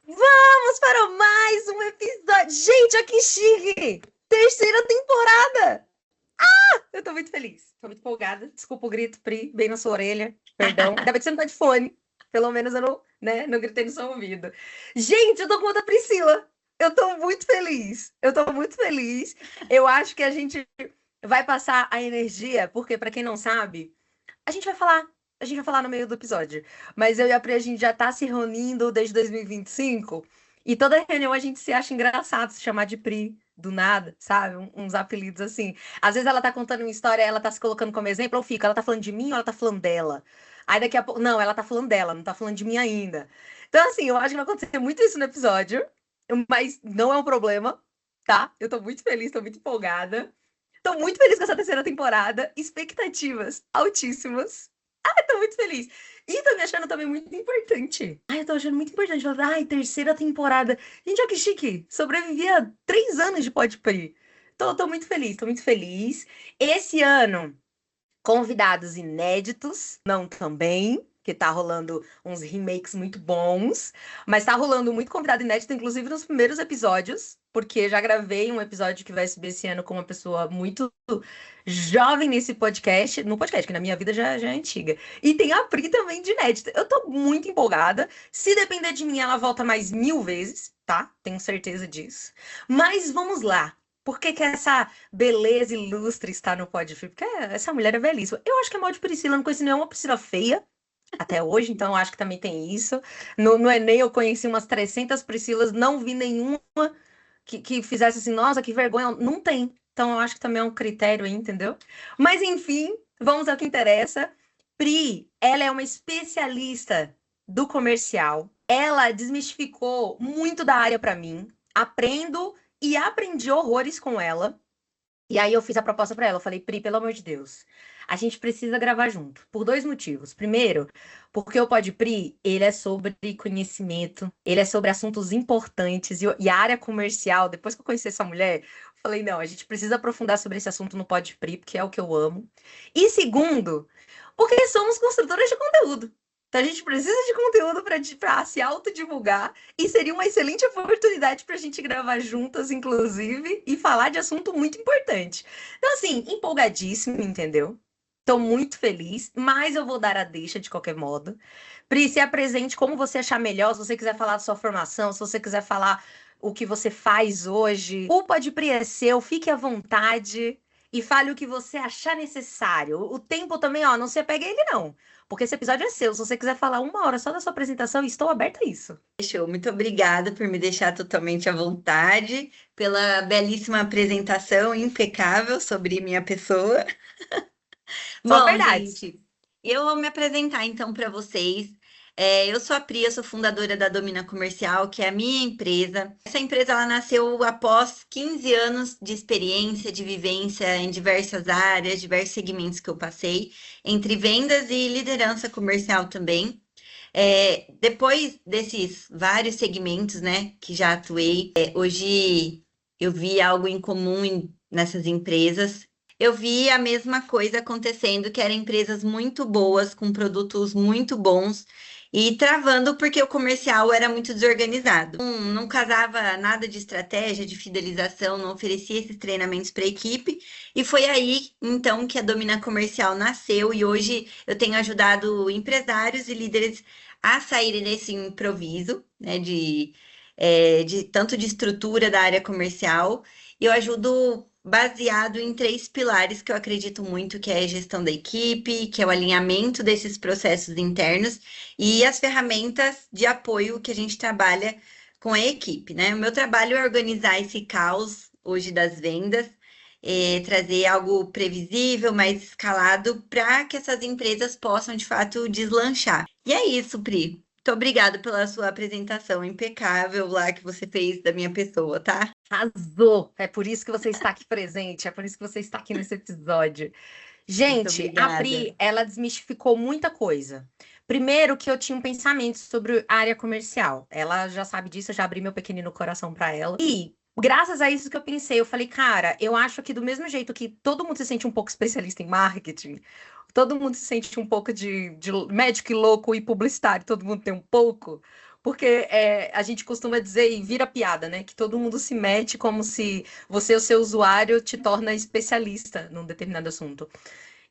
Vamos para mais um episódio. Gente, olha que chique! Terceira temporada! Eu tô muito feliz, tô muito empolgada. Desculpa o grito, Pri, bem na sua orelha. Perdão. Ainda bem que você não tá de fone. Pelo menos eu não, né, não gritei no seu ouvido. Gente, eu tô com outra Priscila. Eu tô muito feliz. Eu tô muito feliz. Eu acho que a gente vai passar a energia, porque, pra quem não sabe, a gente vai falar. A gente vai falar no meio do episódio. Mas eu e a Pri, a gente já tá se reunindo desde 2025. E 25. E toda reunião a gente se acha engraçado se chamar de Pri, do nada, sabe? Uns apelidos assim. Às vezes ela tá contando uma história, ela tá se colocando como exemplo, ou fica, ela tá falando de mim ou ela tá falando dela? Aí daqui a pouco. Não, ela tá falando dela, não tá falando de mim ainda. Então, assim, eu acho que vai acontecer muito isso no episódio. Mas não é um problema, tá? Eu tô muito feliz, tô muito empolgada. Tô muito feliz com essa terceira temporada. Expectativas altíssimas. Ai, tô muito feliz. E tô me achando também muito importante. Ai, eu tô achando muito importante. Falar, ai, terceira temporada. Gente, olha que chique. Sobrevivi a 3 anos de Podpah. Tô muito feliz, tô muito feliz. Esse ano, convidados inéditos, não também, que tá rolando uns remakes muito bons, mas tá rolando muito convidado inédito, inclusive nos primeiros episódios, porque já gravei um episódio que vai subir esse ano com uma pessoa muito jovem nesse podcast, no podcast, que na minha vida já é antiga. E tem a Pri também de inédita. Eu tô muito empolgada. Se depender de mim, ela volta mais 1000 vezes, tá? Tenho certeza disso. Mas vamos lá. Por que que essa beleza ilustre está no Podfree? Porque essa mulher é belíssima. Eu acho que é mal de Priscila, eu não conheci nenhuma Priscila feia até hoje, então eu acho que também tem isso. No Enem eu conheci umas 300 Priscilas, não vi nenhuma que fizesse assim, nossa, que vergonha. Não tem. Então eu acho que também é um critério aí, entendeu? Mas enfim, vamos ao que interessa. Pri, ela é uma especialista do comercial. Ela desmistificou muito da área para mim. Aprendo e aprendi horrores com ela. E aí eu fiz a proposta pra ela. Eu falei, Pri, pelo amor de Deus, a gente precisa gravar junto. Por dois motivos. Primeiro, porque o Pod Pri, ele é sobre conhecimento, ele é sobre assuntos importantes. E a área comercial, depois que eu conheci essa mulher, eu falei, não, a gente precisa aprofundar sobre esse assunto no Pod Pri, porque é o que eu amo. E segundo, porque somos construtoras de conteúdo. Então a gente precisa de conteúdo para se autodivulgar e seria uma excelente oportunidade para a gente gravar juntas, inclusive, e falar de assunto muito importante. Então, assim, empolgadíssimo, entendeu? Estou muito feliz, mas eu vou dar a deixa de qualquer modo. Pri, se apresente como você achar melhor, se você quiser falar da sua formação, se você quiser falar o que você faz hoje. O Pode Pri é seu, fique à vontade e fale o que você achar necessário. O tempo também, ó, não se apegue a ele, não. Porque esse episódio é seu. Se você quiser falar 1 hora só da sua apresentação, estou aberta a isso. Show. Muito obrigada por me deixar totalmente à vontade, pela belíssima apresentação impecável sobre minha pessoa. Só Bom, verdades. gente, eu vou me apresentar então para vocês. Eu sou a Pri, eu sou fundadora da Domina Comercial, que é a minha empresa. Essa empresa ela nasceu após 15 anos de experiência, de vivência em diversas áreas, diversos segmentos que eu passei, entre vendas e liderança comercial também. Depois desses vários segmentos, né, que já atuei, hoje eu vi algo em comum nessas empresas. Eu vi a mesma coisa acontecendo, que eram empresas muito boas, com produtos muito bons, e travando porque o comercial era muito desorganizado. Não casava nada de estratégia, de fidelização, não oferecia esses treinamentos para a equipe, e foi aí, então, que a Domina Comercial nasceu, e hoje eu tenho ajudado empresários e líderes a saírem desse improviso, né, de tanto de estrutura da área comercial. E eu ajudo baseado em três pilares que eu acredito muito, que é a gestão da equipe, que é o alinhamento desses processos internos e as ferramentas de apoio que a gente trabalha com a equipe, né? O meu trabalho é organizar esse caos hoje das vendas, trazer algo previsível, mais escalado, para que essas empresas possam, de fato, deslanchar. E é isso, Pri. Muito obrigada pela sua apresentação impecável lá que você fez da minha pessoa, tá? Arrasou! É por isso que você está aqui presente, é por isso que você está aqui nesse episódio. Muito Gente, a obrigada. Pri, ela desmistificou muita coisa. Primeiro que eu tinha um pensamento sobre a área comercial. Ela já sabe disso, eu já abri meu pequenino coração para ela. E graças a isso que eu pensei, eu falei, cara, eu acho que do mesmo jeito que todo mundo se sente um pouco especialista em marketing, todo mundo se sente um pouco de médico e louco e publicitário, todo mundo tem um pouco. porque a gente costuma dizer e vira piada, né? Que todo mundo se mete como se você, o seu usuário, te torna especialista num determinado assunto.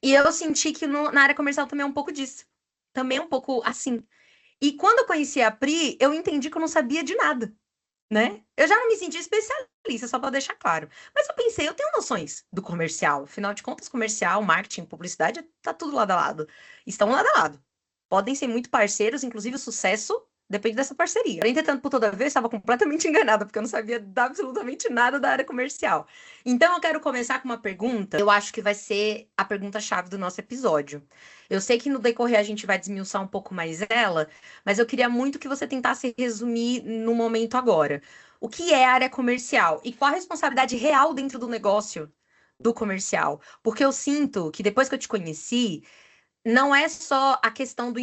E eu senti que na área comercial também é um pouco disso. Também é um pouco assim. E quando eu conheci a Pri, eu entendi que eu não sabia de nada, né? Eu já não me senti especialista, só para deixar claro. Mas eu pensei, eu tenho noções do comercial. Afinal de contas, comercial, marketing, publicidade, tá tudo lado a lado. Estão lado a lado. Podem ser muito parceiros, inclusive o sucesso depende dessa parceria. Entretanto, por toda vez, estava completamente enganada, porque eu não sabia absolutamente nada da área comercial. Então, eu quero começar com uma pergunta, eu acho que vai ser a pergunta-chave do nosso episódio. Eu sei que no decorrer a gente vai desmiuçar um pouco mais ela, mas eu queria muito que você tentasse resumir no momento agora. O que é área comercial e qual a responsabilidade real dentro do negócio do comercial? Porque eu sinto que depois que eu te conheci, não é só a questão do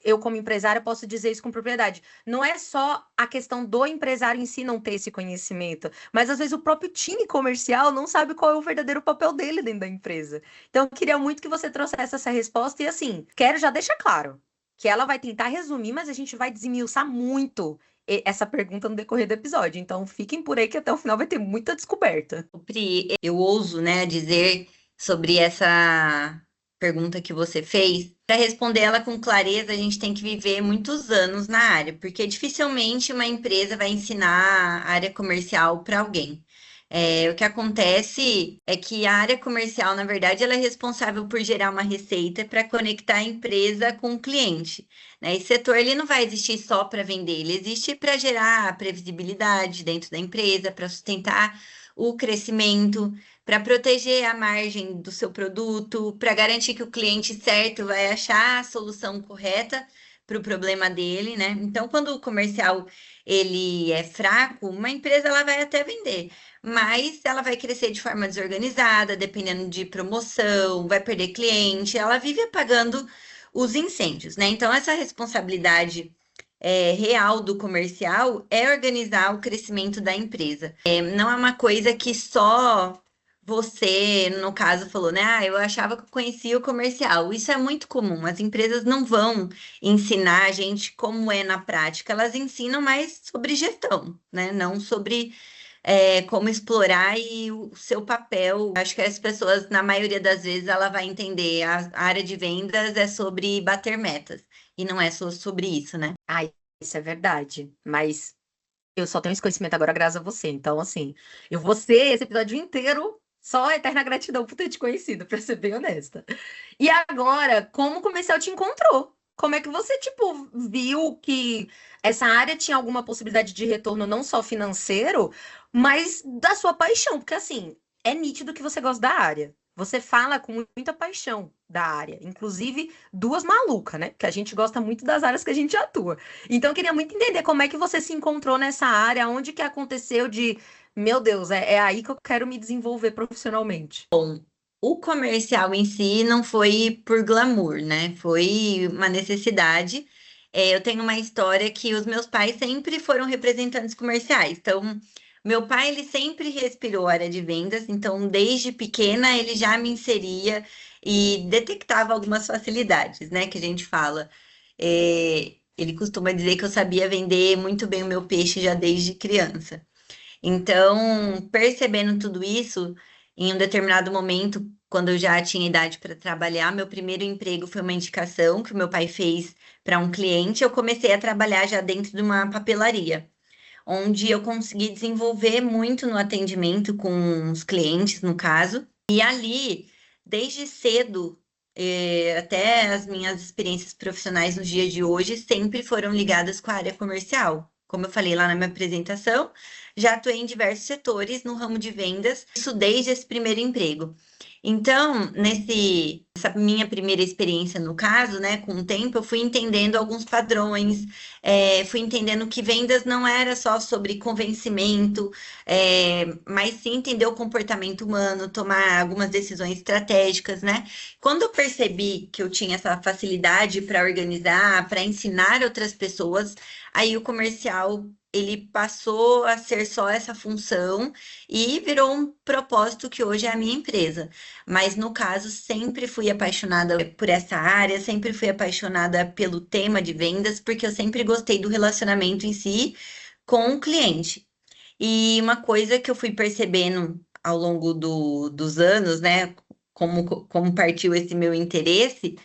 eu como empresária posso dizer isso com propriedade. Não é só a questão do empresário em si não ter esse conhecimento, mas às vezes o próprio time comercial não sabe qual é o verdadeiro papel dele dentro da empresa. Então eu queria muito que você trouxesse essa resposta e assim, quero já deixar claro que ela vai tentar resumir, mas a gente vai desmiuçar muito essa pergunta no decorrer do episódio. Então fiquem por aí que até o final vai ter muita descoberta. Pri, eu ouso, né, dizer sobre essa pergunta que você fez. Para responder ela com clareza, a gente tem que viver muitos anos na área, porque dificilmente uma empresa vai ensinar a área comercial para alguém. O que acontece é que a área comercial, na verdade, ela é responsável por gerar uma receita para conectar a empresa com o cliente, né? Esse setor ele não vai existir só para vender, ele existe para gerar previsibilidade dentro da empresa, para sustentar o crescimento, para proteger a margem do seu produto, para garantir que o cliente certo vai achar a solução correta para o problema dele, né? Então, quando o comercial ele é fraco, uma empresa ela vai até vender, mas ela vai crescer de forma desorganizada, dependendo de promoção, vai perder cliente, ela vive apagando os incêndios, né? Então, essa responsabilidade real do comercial é organizar o crescimento da empresa. Não é uma coisa que só você, no caso, falou, né? Ah, eu achava que eu conhecia o comercial. Isso é muito comum. As empresas não vão ensinar a gente como é na prática, elas ensinam mais sobre gestão, né? Não sobre como explorar e o seu papel. Acho que as pessoas, na maioria das vezes, ela vai entender a área de vendas é sobre bater metas, e não é só sobre isso, né? Ai, isso é verdade. Mas eu só tenho esse conhecimento agora graças a você. Então, assim, eu vou ser esse episódio inteiro só eterna gratidão por ter te conhecido, pra ser bem honesta. E agora, como o comercial te encontrou? Como é que você, tipo, viu que essa área tinha alguma possibilidade de retorno não só financeiro, mas da sua paixão? Porque, assim, é nítido que você gosta da área. Você fala com muita paixão da área. Inclusive, duas malucas, né? Porque a gente gosta muito das áreas que a gente atua. Então, eu queria muito entender como é que você se encontrou nessa área, onde que aconteceu de, meu Deus, é aí que eu quero me desenvolver profissionalmente. O comercial em si não foi por glamour, né? Foi uma necessidade. Eu tenho uma história que os meus pais sempre foram representantes comerciais. Então, meu pai, ele sempre respirou a área de vendas. Então, desde pequena, ele já me inseria e detectava algumas facilidades, né? Que a gente fala. Ele costuma dizer que eu sabia vender muito bem o meu peixe já desde criança. Então, percebendo tudo isso, em um determinado momento, quando eu já tinha idade para trabalhar, meu primeiro emprego foi uma indicação que o meu pai fez para um cliente. Eu comecei a trabalhar já dentro de uma papelaria, onde eu consegui desenvolver muito no atendimento com os clientes, no caso. E ali, desde cedo, até as minhas experiências profissionais nos dias de hoje, sempre foram ligadas com a área comercial. Como eu falei lá na minha apresentação, já atuei em diversos setores no ramo de vendas, isso desde esse primeiro emprego. Então, nessa minha primeira experiência no caso, né, com o tempo, eu fui entendendo alguns padrões, fui entendendo que vendas não era só sobre convencimento, mas sim entender o comportamento humano, tomar algumas decisões estratégicas, né? Quando eu percebi que eu tinha essa facilidade para organizar, para ensinar outras pessoas, aí o comercial ele passou a ser só essa função e virou um propósito que hoje é a minha empresa. Mas no caso, sempre fui apaixonada por essa área, sempre fui apaixonada pelo tema de vendas, porque eu sempre gostei do relacionamento em si com o cliente. E uma coisa que eu fui percebendo ao longo dos anos, né, como partiu esse meu interesse,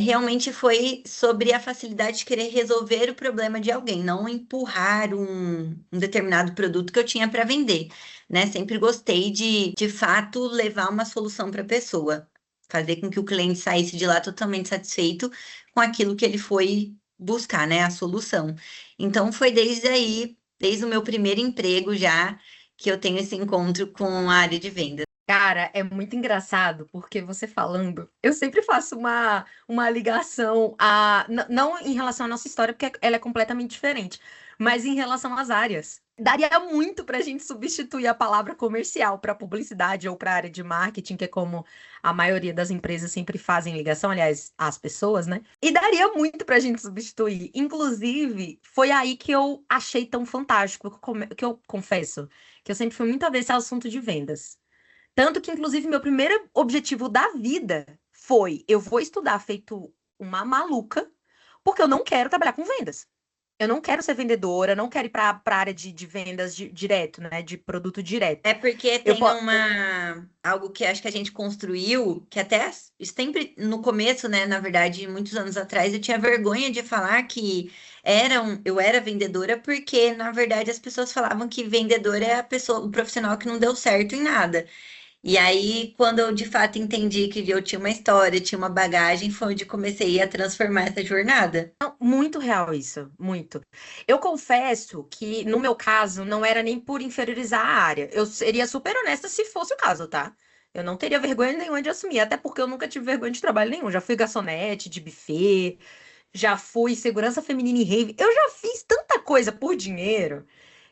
realmente foi sobre a facilidade de querer resolver o problema de alguém, não empurrar um determinado produto que eu tinha para vender, né? Sempre gostei de fato, levar uma solução para a pessoa, fazer com que o cliente saísse de lá totalmente satisfeito com aquilo que ele foi buscar, né? A solução. Então, foi desde aí, desde o meu primeiro emprego já, que eu tenho esse encontro com a área de vendas. Cara, é muito engraçado, porque você falando, eu sempre faço uma ligação não em relação à nossa história, porque ela é completamente diferente, mas em relação às áreas. Daria muito para a gente substituir a palavra comercial para publicidade ou para a área de marketing, que é como a maioria das empresas sempre fazem ligação, aliás, as pessoas, né? E daria muito para a gente substituir. Inclusive, foi aí que eu achei tão fantástico, que eu confesso que eu sempre fui muito a ver esse assunto de vendas. Tanto que, inclusive, meu primeiro objetivo da vida foi: eu vou estudar feito uma maluca, porque eu não quero trabalhar com vendas. Eu não quero ser vendedora, não quero ir para a área de vendas direto, né? De produto direto. É porque Eu, tem algo que acho que a gente construiu, que até sempre no começo, né, na verdade, muitos anos atrás, eu tinha vergonha de falar que eu era vendedora, porque na verdade as pessoas falavam que vendedora é a pessoa, o profissional que não deu certo em nada. E aí, quando eu de fato entendi que eu tinha uma história, tinha uma bagagem, foi onde comecei a transformar essa jornada. Muito real isso, muito. Eu confesso que, no meu caso, não era nem por inferiorizar a área. Eu seria super honesta se fosse o caso, tá? Eu não teria vergonha nenhuma de assumir, até porque eu nunca tive vergonha de trabalho nenhum. Já fui garçonete, de buffet, já fui segurança feminina em rave. Eu já fiz tanta coisa por dinheiro.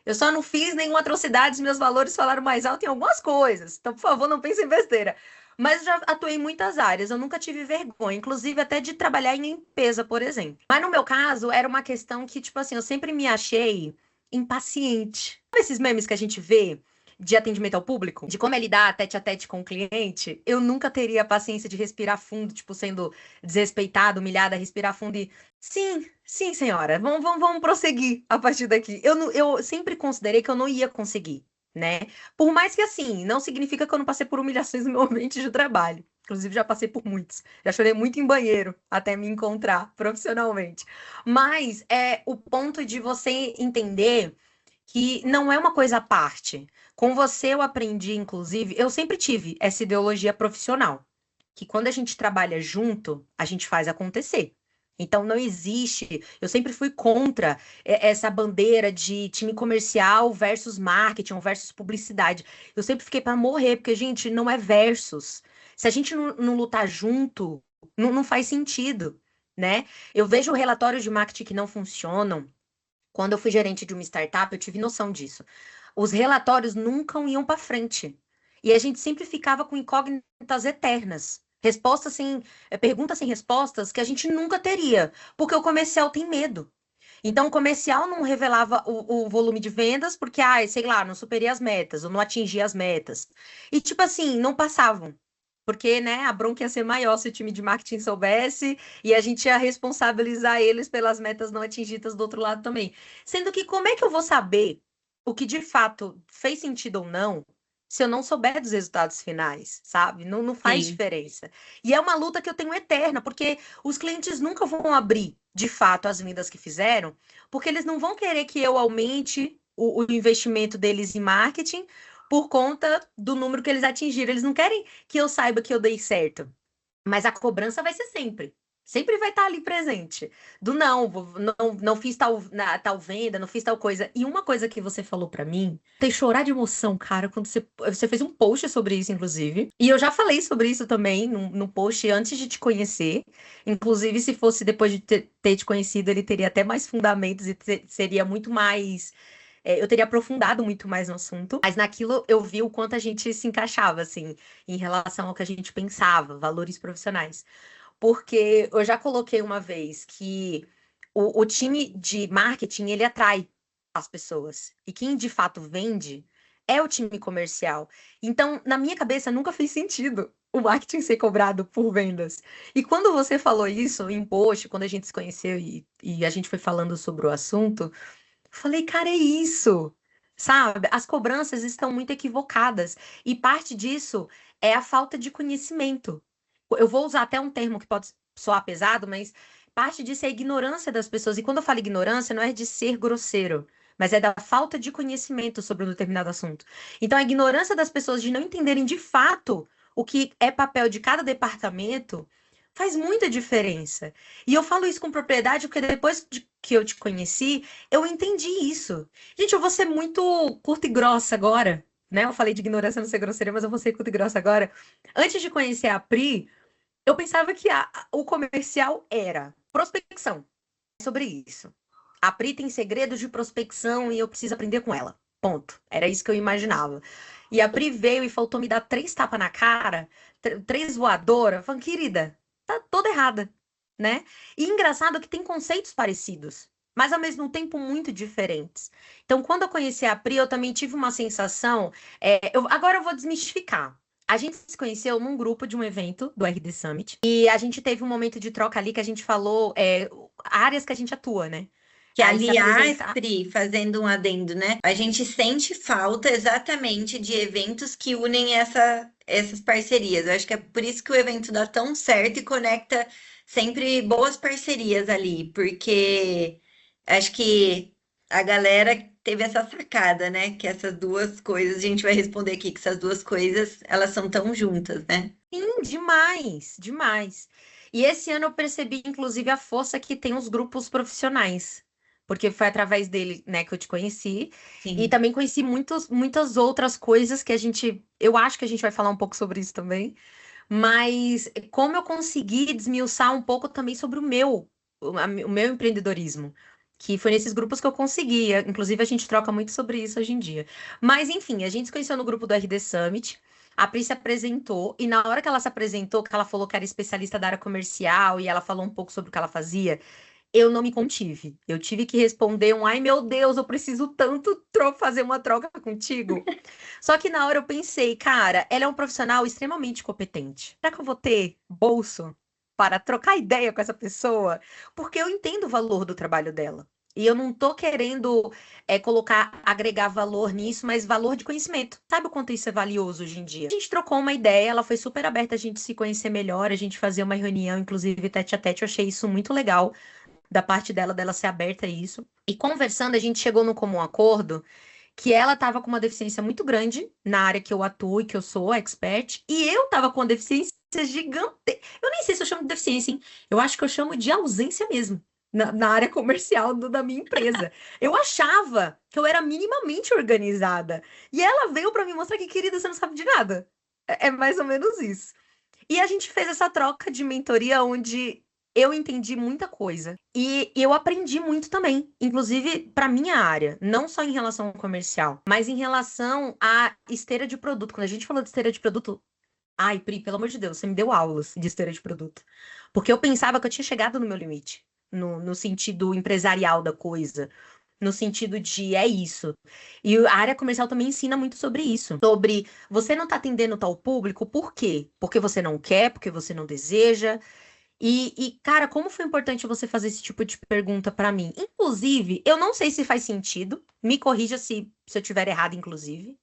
Eu só não fiz nenhuma atrocidade, os meus valores falaram mais alto em algumas coisas. Então, por favor, não pense em besteira. Mas eu já atuei em muitas áreas, eu nunca tive vergonha, inclusive até de trabalhar em limpeza, por exemplo. Mas no meu caso, era uma questão que, tipo assim, eu sempre me achei impaciente. Sabe esses memes que a gente vê de atendimento ao público? De como é lidar tete a tete com o cliente? Eu nunca teria a paciência de respirar fundo, tipo, sendo desrespeitada, humilhada, respirar fundo e. Sim, sim, senhora, vamos prosseguir a partir daqui. Eu sempre considerei que eu não ia conseguir, né? Por mais que assim, não significa que eu não passei por humilhações no meu ambiente de trabalho. Inclusive, já passei por muitos. Já chorei muito em banheiro até me encontrar profissionalmente. Mas é o ponto de você entender que não é uma coisa à parte. Com você eu aprendi, inclusive, eu sempre tive essa ideologia profissional, que quando a gente trabalha junto, a gente faz acontecer. Então não existe, eu sempre fui contra essa bandeira de time comercial versus marketing ou versus publicidade. Eu sempre fiquei para morrer, porque, gente, não é versus. Se a gente não lutar junto, não faz sentido, né? Eu vejo relatórios de marketing que não funcionam. Quando eu fui gerente de uma startup, eu tive noção disso. Os relatórios nunca iam para frente. E a gente sempre ficava com incógnitas eternas. Respostas sem, perguntas sem respostas que a gente nunca teria, porque o comercial tem medo. Então, o comercial não revelava o volume de vendas, porque, sei lá, não superei as metas, ou não atingi as metas. E, tipo assim, não passavam. Porque, né, a bronca ia ser maior se o time de marketing soubesse, e a gente ia responsabilizar eles pelas metas não atingidas do outro lado também. Sendo que como é que eu vou saber o que de fato fez sentido ou não, se eu não souber dos resultados finais, sabe? Não faz Sim. diferença. E é uma luta que eu tenho eterna, porque os clientes nunca vão abrir, de fato, as vendas que fizeram, porque eles não vão querer que eu aumente o investimento deles em marketing por conta do número que eles atingiram. Eles não querem que eu saiba que eu dei certo. Mas a cobrança vai ser sempre. Sempre vai estar ali presente. Do não fiz tal venda, não fiz tal coisa. E uma coisa que você falou pra mim, tem chorar de emoção, cara, quando você fez um post sobre isso, inclusive. E eu já falei sobre isso também no post antes de te conhecer. Inclusive, se fosse depois de ter te conhecido, ele teria até mais fundamentos e seria muito mais eu teria aprofundado muito mais no assunto, mas naquilo eu vi o quanto a gente se encaixava, assim, em relação ao que a gente pensava, valores profissionais. Porque eu já coloquei uma vez que o time de marketing, ele atrai. as pessoas. E quem de fato vende é o time comercial. Então, na minha cabeça, nunca fez sentido o marketing ser cobrado por vendas. E quando você falou isso em post, quando a gente se conheceu e a gente foi falando sobre o assunto, eu falei, cara, é isso. Sabe? As cobranças estão muito equivocadas. E parte disso é a falta de conhecimento. Eu vou usar até um termo que pode soar pesado, mas parte disso é a ignorância das pessoas. E quando eu falo ignorância, não é de ser grosseiro, mas é da falta de conhecimento sobre um determinado assunto. Então, a ignorância das pessoas de não entenderem de fato o que é papel de cada departamento faz muita diferença. E eu falo isso com propriedade porque que eu te conheci, eu entendi isso. Gente, eu vou ser muito curta e grossa agora, né? Eu falei de ignorância não ser grosseira, mas eu vou ser curta e grossa agora. Antes de conhecer a Pri, eu pensava que o comercial era prospecção. Sobre isso. A Pri tem segredos de prospecção e eu preciso aprender com ela. Ponto. Era isso que eu imaginava. E a Pri veio e faltou me dar 3 tapas na cara, 3 voadoras, falando, querida, tá toda errada, né? E engraçado que tem conceitos parecidos, mas ao mesmo tempo muito diferentes. Então, quando eu conheci a Pri, eu também tive uma sensação. Agora eu vou desmistificar. A gente se conheceu num grupo de um evento do RD Summit e a gente teve um momento de troca ali que a gente falou áreas que a gente atua, né? Que, Aí se aliás, apresentar. Pri, fazendo um adendo, né? A gente sente falta exatamente de eventos que unem essas parcerias. Eu acho que é por isso que o evento dá tão certo e conecta sempre boas parcerias ali, porque acho que a galera teve essa sacada, né? Que essas duas coisas, a gente vai responder aqui que essas duas coisas, elas são tão juntas, né? Sim, demais, demais. E esse ano eu percebi, inclusive, a força que tem os grupos profissionais. Porque foi através dele, né, que eu te conheci. E Sim. também conheci muitas outras coisas que a gente. Eu acho que a gente vai falar um pouco sobre isso também. Mas como eu consegui desmiuçar um pouco também sobre o meu empreendedorismo. Que foi nesses grupos que eu consegui. Inclusive, a gente troca muito sobre isso hoje em dia. Mas, enfim, a gente se conheceu no grupo do RD Summit. A Pri se apresentou, e na hora que ela se apresentou, que ela falou que era especialista da área comercial, e ela falou um pouco sobre o que ela fazia, eu não me contive. Eu tive que responder ai meu Deus, eu preciso tanto fazer uma troca contigo. Só que na hora eu pensei, cara, ela é um profissional extremamente competente. Será que eu vou ter bolso para trocar ideia com essa pessoa? Porque eu entendo o valor do trabalho dela. E eu não tô querendo agregar valor nisso, mas valor de conhecimento. Sabe o quanto isso é valioso hoje em dia? A gente trocou uma ideia, ela foi super aberta a gente se conhecer melhor, a gente fazer uma reunião, inclusive tete a tete. Eu achei isso muito legal da parte dela ser aberta a isso. E conversando, a gente chegou no comum acordo que ela estava com uma deficiência muito grande na área que eu atuo e que eu sou expert, e eu estava com uma deficiência gigante. Eu nem sei se eu chamo de deficiência, hein? Eu acho que eu chamo de ausência mesmo. Na área comercial da minha empresa. Eu achava que eu era minimamente organizada. E ela veio para me mostrar que, querida, você não sabe de nada. É mais ou menos isso. E a gente fez essa troca de mentoria onde eu entendi muita coisa. E eu aprendi muito também, inclusive para minha área, não só em relação ao comercial, mas em relação à esteira de produto. Quando a gente falou de esteira de produto, ai, Pri, pelo amor de Deus, você me deu aulas de esteira de produto. Porque eu pensava que eu tinha chegado no meu limite, no sentido empresarial da coisa. No sentido de é isso. E a área comercial também ensina muito sobre isso. Sobre você não tá atendendo tal público, por quê? Porque você não quer, porque você não deseja. Cara, como foi importante você fazer esse tipo de pergunta pra mim? Inclusive, eu não sei se faz sentido, me corrija se eu tiver errado, inclusive,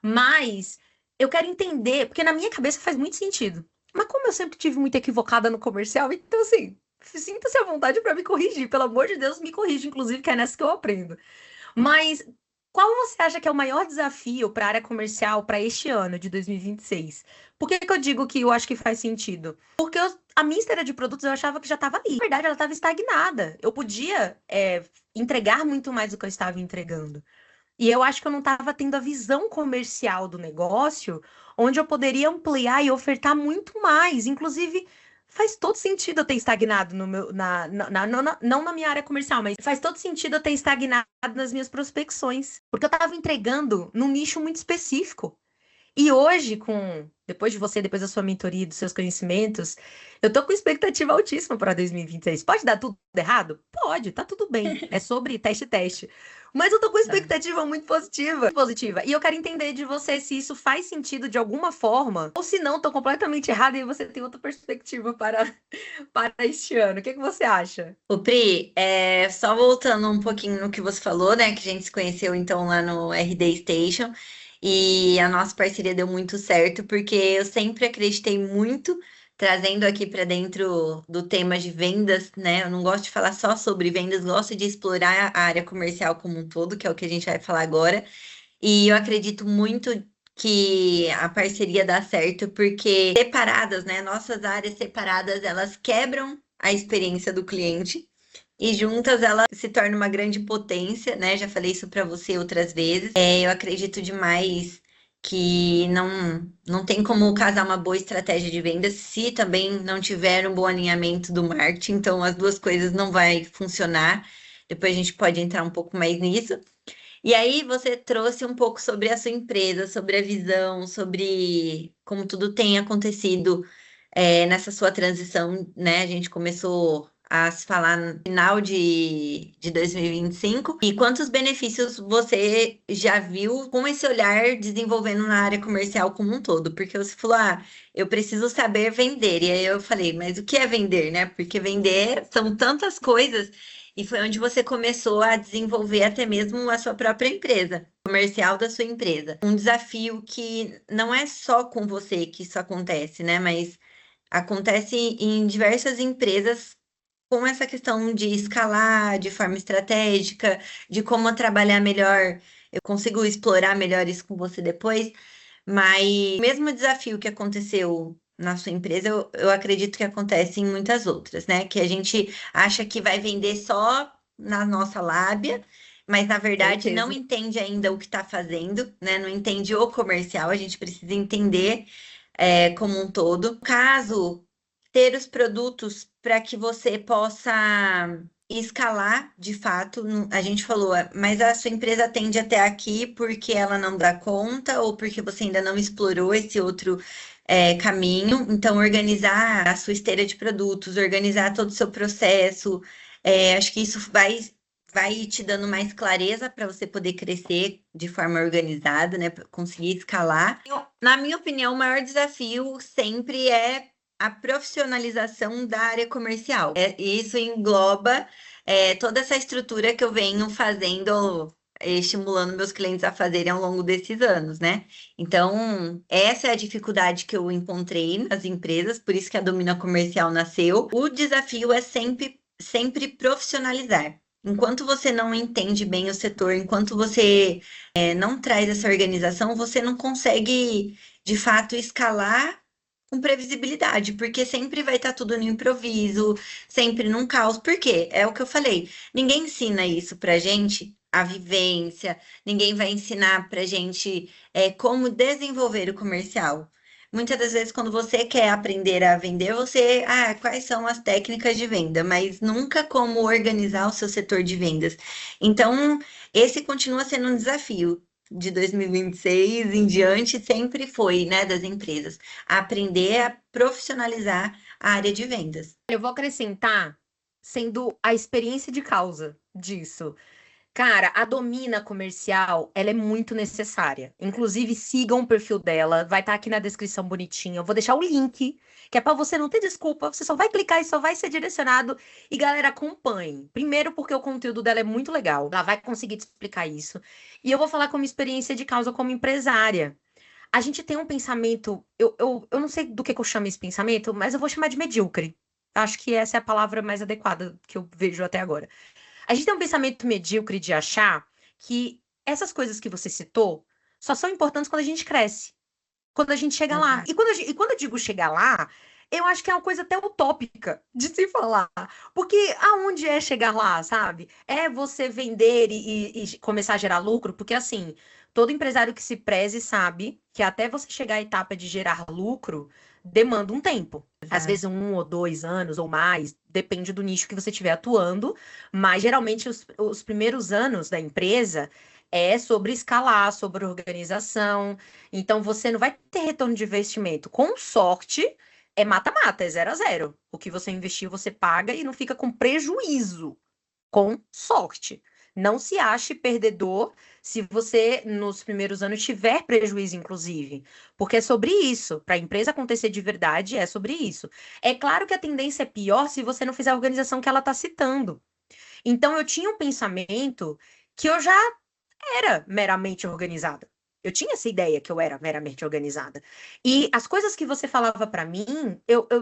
mas eu quero entender, porque na minha cabeça faz muito sentido. Mas como eu sempre tive muito equivocada no comercial, então assim, sinta-se à vontade pra me corrigir, pelo amor de Deus, me corrija, inclusive, que é nessa que eu aprendo. Mas qual você acha que é o maior desafio para a área comercial para este ano de 2026? Por que que eu digo que eu acho que faz sentido? Porque a minha esteira de produtos eu achava que já estava ali. Na verdade, ela estava estagnada. Eu podia entregar muito mais do que eu estava entregando. E eu acho que eu não estava tendo a visão comercial do negócio, onde eu poderia ampliar e ofertar muito mais. Inclusive, faz todo sentido eu ter estagnado no meu, não na minha área comercial, mas faz todo sentido eu ter estagnado nas minhas prospecções. Porque eu estava entregando num nicho muito específico. E hoje, depois da sua mentoria e dos seus conhecimentos, eu tô com expectativa altíssima para 2026. Pode dar tudo errado? Pode, tá tudo bem. É sobre teste. Mas eu tô com Tá. expectativa muito positiva. Positiva. E eu quero entender de você se isso faz sentido de alguma forma, ou se não, tô completamente errada e você tem outra perspectiva para este ano. O que que você acha? O Pri, só voltando um pouquinho no que você falou, né? Que a gente se conheceu então lá no RD Station e a nossa parceria deu muito certo, porque eu sempre acreditei muito, trazendo aqui para dentro do tema de vendas, né? Eu não gosto de falar só sobre vendas, gosto de explorar a área comercial como um todo, que é o que a gente vai falar agora. E eu acredito muito que a parceria dá certo, porque separadas, né? Nossas áreas separadas, elas quebram a experiência do cliente e juntas ela se torna uma grande potência, né? Já falei isso para você outras vezes. Eu acredito demais que não tem como casar uma boa estratégia de vendas se também não tiver um bom alinhamento do marketing, então as duas coisas não vai funcionar. Depois a gente pode entrar um pouco mais nisso. E aí você trouxe um pouco sobre a sua empresa, sobre a visão, sobre como tudo tem acontecido nessa sua transição, né? A gente começou a se falar no final de 2025. E quantos benefícios você já viu com esse olhar desenvolvendo na área comercial como um todo? Porque você falou, eu preciso saber vender. E aí eu falei, mas o que é vender, né? Porque vender são tantas coisas. E foi onde você começou a desenvolver até mesmo a sua própria empresa, comercial da sua empresa. Um desafio que não é só com você que isso acontece, né? Mas acontece em diversas empresas com essa questão de escalar de forma estratégica, de como trabalhar melhor. Eu consigo explorar melhor isso com você depois, mas o mesmo desafio que aconteceu na sua empresa, eu acredito que acontece em muitas outras, né? Que a gente acha que vai vender só na nossa lábia, mas na verdade não Certeza. entende ainda o que está fazendo, né? Não entende o comercial, a gente precisa entender como um todo. Caso ter os produtos para que você possa escalar de fato. A gente falou, mas a sua empresa atende até aqui porque ela não dá conta ou porque você ainda não explorou esse outro caminho. Então, organizar a sua esteira de produtos, organizar todo o seu processo, acho que isso vai te dando mais clareza para você poder crescer de forma organizada, né? Pra conseguir escalar. Na minha opinião, o maior desafio sempre é a profissionalização da área comercial. Isso engloba toda essa estrutura que eu venho fazendo, estimulando meus clientes a fazerem ao longo desses anos, né? Então, essa é a dificuldade que eu encontrei nas empresas, por isso que a Domina Comercial nasceu. O desafio é sempre profissionalizar. Enquanto você não entende bem o setor, enquanto você não traz essa organização, você não consegue, de fato, escalar com previsibilidade, porque sempre vai estar tudo no improviso, sempre num caos. Por quê? É o que eu falei. Ninguém ensina isso pra gente, a vivência, ninguém vai ensinar pra gente como desenvolver o comercial. Muitas das vezes, quando você quer aprender a vender, quais são as técnicas de venda, mas nunca como organizar o seu setor de vendas. Então, esse continua sendo um desafio de 2026 em diante, sempre foi, né, das empresas aprender a profissionalizar a área de vendas. Eu vou acrescentar, sendo a experiência de causa disso. Cara, a Domina Comercial, ela é muito necessária. Inclusive, sigam o perfil dela, vai estar aqui na descrição bonitinho. Eu vou deixar o link, que é para você não ter desculpa, você só vai clicar e só vai ser direcionado. E galera, acompanhe. Primeiro, porque o conteúdo dela é muito legal, ela vai conseguir te explicar isso. E eu vou falar como experiência de causa como empresária. A gente tem um pensamento, eu não sei do que eu chamo esse pensamento, mas eu vou chamar de medíocre. Acho que essa é a palavra mais adequada que eu vejo até agora. A gente tem um pensamento medíocre de achar que essas coisas que você citou só são importantes quando a gente cresce, quando a gente chega lá. Uhum. E quando eu digo chegar lá, eu acho que é uma coisa até utópica de se falar. Porque aonde é chegar lá, sabe? É você vender e começar a gerar lucro? Porque assim, todo empresário que se preze sabe que até você chegar à etapa de gerar lucro, demanda um tempo. Às Exato. vezes 1 ou 2 anos ou mais, depende do nicho que você estiver atuando, mas geralmente os primeiros anos da empresa é sobre escalar, sobre organização. Então você não vai ter retorno de investimento. Com sorte, é mata-mata, é 0 a 0. O que você investiu, você paga e não fica com prejuízo. Com sorte. Não se ache perdedor se você, nos primeiros anos, tiver prejuízo, inclusive. Porque é sobre isso. Para a empresa acontecer de verdade, é sobre isso. É claro que a tendência é pior se você não fizer a organização que ela está citando. Então, eu tinha um pensamento que eu já era meramente organizada. Eu tinha essa ideia que eu era meramente organizada. E as coisas que você falava pra mim,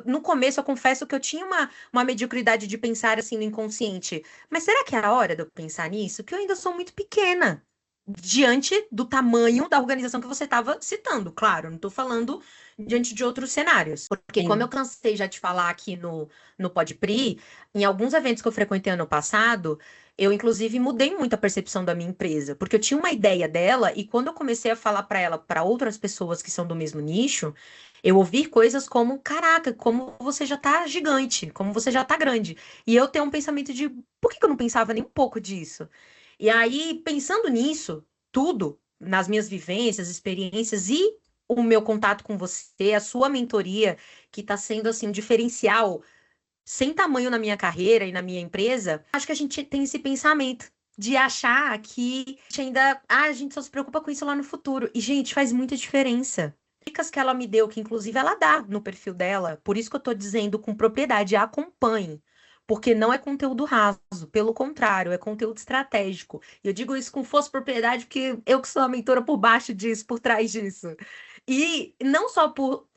no começo eu confesso que eu tinha uma mediocridade de pensar assim no inconsciente. Mas será que é a hora de eu pensar nisso? Que eu ainda sou muito pequena diante do tamanho da organização que você estava citando. Claro, não estou falando diante de outros cenários. Porque, como eu Sim. cansei já de falar aqui no Podpri, em alguns eventos que eu frequentei ano passado, eu, inclusive, mudei muito a percepção da minha empresa, porque eu tinha uma ideia dela e quando eu comecei a falar para ela, para outras pessoas que são do mesmo nicho, eu ouvi coisas como, caraca, como você já tá gigante, como você já tá grande. E eu tenho um pensamento de, por que que eu não pensava nem um pouco disso? E aí, pensando nisso, tudo, nas minhas vivências, experiências e o meu contato com você, a sua mentoria, que está sendo assim um diferencial sem tamanho na minha carreira e na minha empresa, acho que a gente tem esse pensamento de achar que a gente ainda, a gente só se preocupa com isso lá no futuro. E, gente, faz muita diferença. Dicas que ela me deu, que inclusive ela dá no perfil dela, por isso que eu tô dizendo com propriedade, acompanhe. Porque não é conteúdo raso, pelo contrário, é conteúdo estratégico. E eu digo isso com força e propriedade, porque eu que sou a mentora por baixo disso, por trás disso. E não só por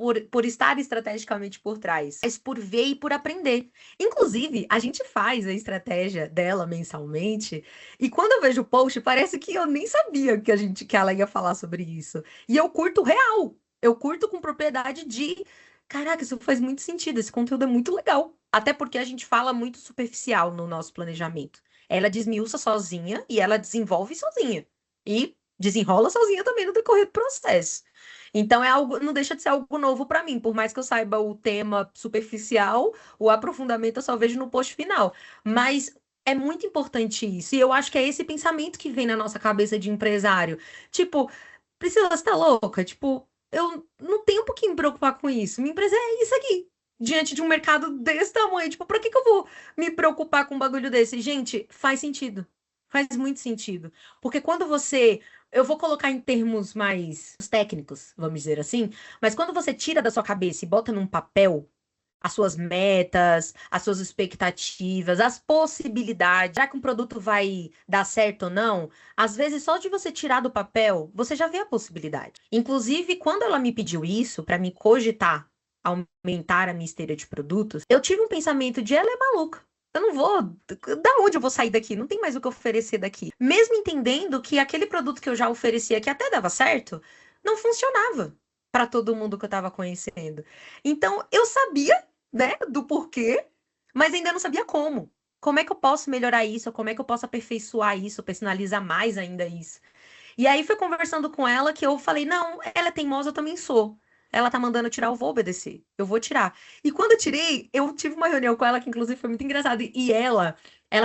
estar estrategicamente por trás, mas por ver e por aprender. Inclusive, a gente faz a estratégia dela mensalmente, e quando eu vejo o post, parece que eu nem sabia que ela ia falar sobre isso. E eu curto real. Eu curto com propriedade de, caraca, isso faz muito sentido, esse conteúdo é muito legal. Até porque a gente fala muito superficial no nosso planejamento. Ela desmiuça sozinha e ela desenvolve sozinha. E desenrola sozinha também no decorrer do processo. Então é algo, não deixa de ser algo novo para mim, por mais que eu saiba o tema superficial, o aprofundamento eu só vejo no post final. Mas é muito importante isso. E eu acho que é esse pensamento que vem na nossa cabeça de empresário. Tipo, Priscila, você tá louca? Tipo, eu não tenho por que me preocupar com isso. Minha empresa é isso aqui. Diante de um mercado desse tamanho, tipo, pra que que eu vou me preocupar com um bagulho desse? Gente, faz sentido. Faz muito sentido. Porque quando você eu vou colocar em termos mais técnicos, vamos dizer assim, mas quando você tira da sua cabeça e bota num papel as suas metas, as suas expectativas, as possibilidades, será que um produto vai dar certo ou não? Às vezes, só de você tirar do papel, você já vê a possibilidade. Inclusive, quando ela me pediu isso, para me cogitar aumentar a minha esteira de produtos, eu tive um pensamento de ela é maluca. Eu não vou. Da onde eu vou sair daqui? Não tem mais o que oferecer daqui. Mesmo entendendo que aquele produto que eu já oferecia, que até dava certo, não funcionava para todo mundo que eu estava conhecendo. Então, eu sabia, né, do porquê, mas ainda não sabia como. Como é que eu posso melhorar isso? Como é que eu posso aperfeiçoar isso, personalizar mais ainda isso? E aí foi conversando com ela que eu falei, não, ela é teimosa, eu também sou. Ela tá mandando eu tirar, eu vou obedecer. Eu vou tirar. E quando eu tirei, eu tive uma reunião com ela que inclusive foi muito engraçada. E ela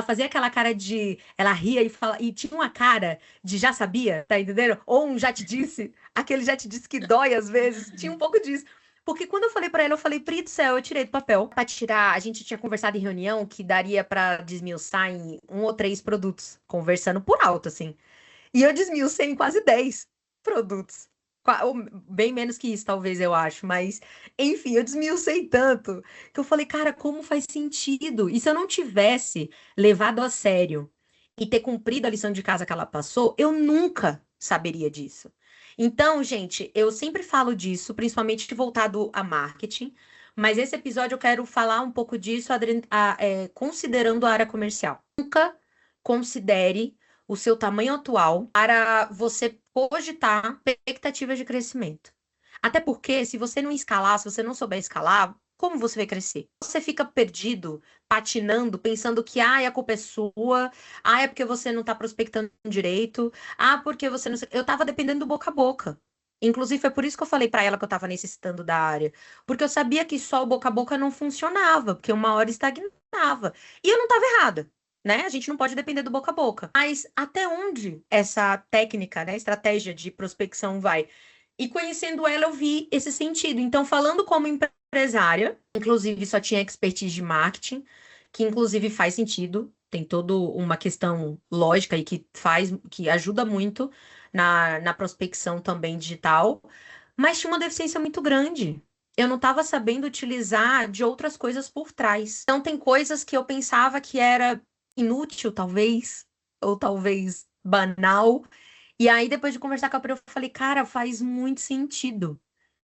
fazia aquela cara de, ela ria e fala e tinha uma cara de já sabia, tá entendendo? Ou um já te disse, aquele já te disse que dói às vezes. Tinha um pouco disso. Porque quando eu falei pra ela, eu falei, Pri do céu, eu tirei do papel pra tirar. A gente tinha conversado em reunião que daria pra desmiuçar em 1 ou 3 produtos, conversando por alto, assim. E eu desmiucei em quase 10 produtos. Ou bem menos que isso, talvez, eu acho. Mas, enfim, eu desmiucei tanto que eu falei, cara, como faz sentido? E se eu não tivesse levado a sério e ter cumprido a lição de casa que ela passou, eu nunca saberia disso. Então, gente, eu sempre falo disso, principalmente voltado a marketing. Mas esse episódio eu quero falar um pouco disso, considerando a área comercial. Nunca considere o seu tamanho atual para você cogitar expectativas de crescimento. Até porque, se você não escalar, se você não souber escalar, como você vai crescer? Você fica perdido, patinando, pensando que a culpa é sua, é porque você não está prospectando direito, porque você não. Eu estava dependendo do boca a boca. Inclusive, foi por isso que eu falei pra ela que eu tava necessitando da área. Porque eu sabia que só o boca a boca não funcionava, porque uma hora estagnava. E eu não tava errada, né? A gente não pode depender do boca a boca. Mas até onde essa técnica, né, estratégia de prospecção vai? E conhecendo ela, eu vi esse sentido. Então, falando como empresária, inclusive só tinha expertise de marketing, que inclusive faz sentido, tem toda uma questão lógica e que ajuda muito na prospecção também digital, mas tinha uma deficiência muito grande. Eu não estava sabendo utilizar de outras coisas por trás. Então, tem coisas que eu pensava que era inútil, talvez, ou talvez banal. E aí, depois de conversar com a Pri, eu falei, cara, faz muito sentido.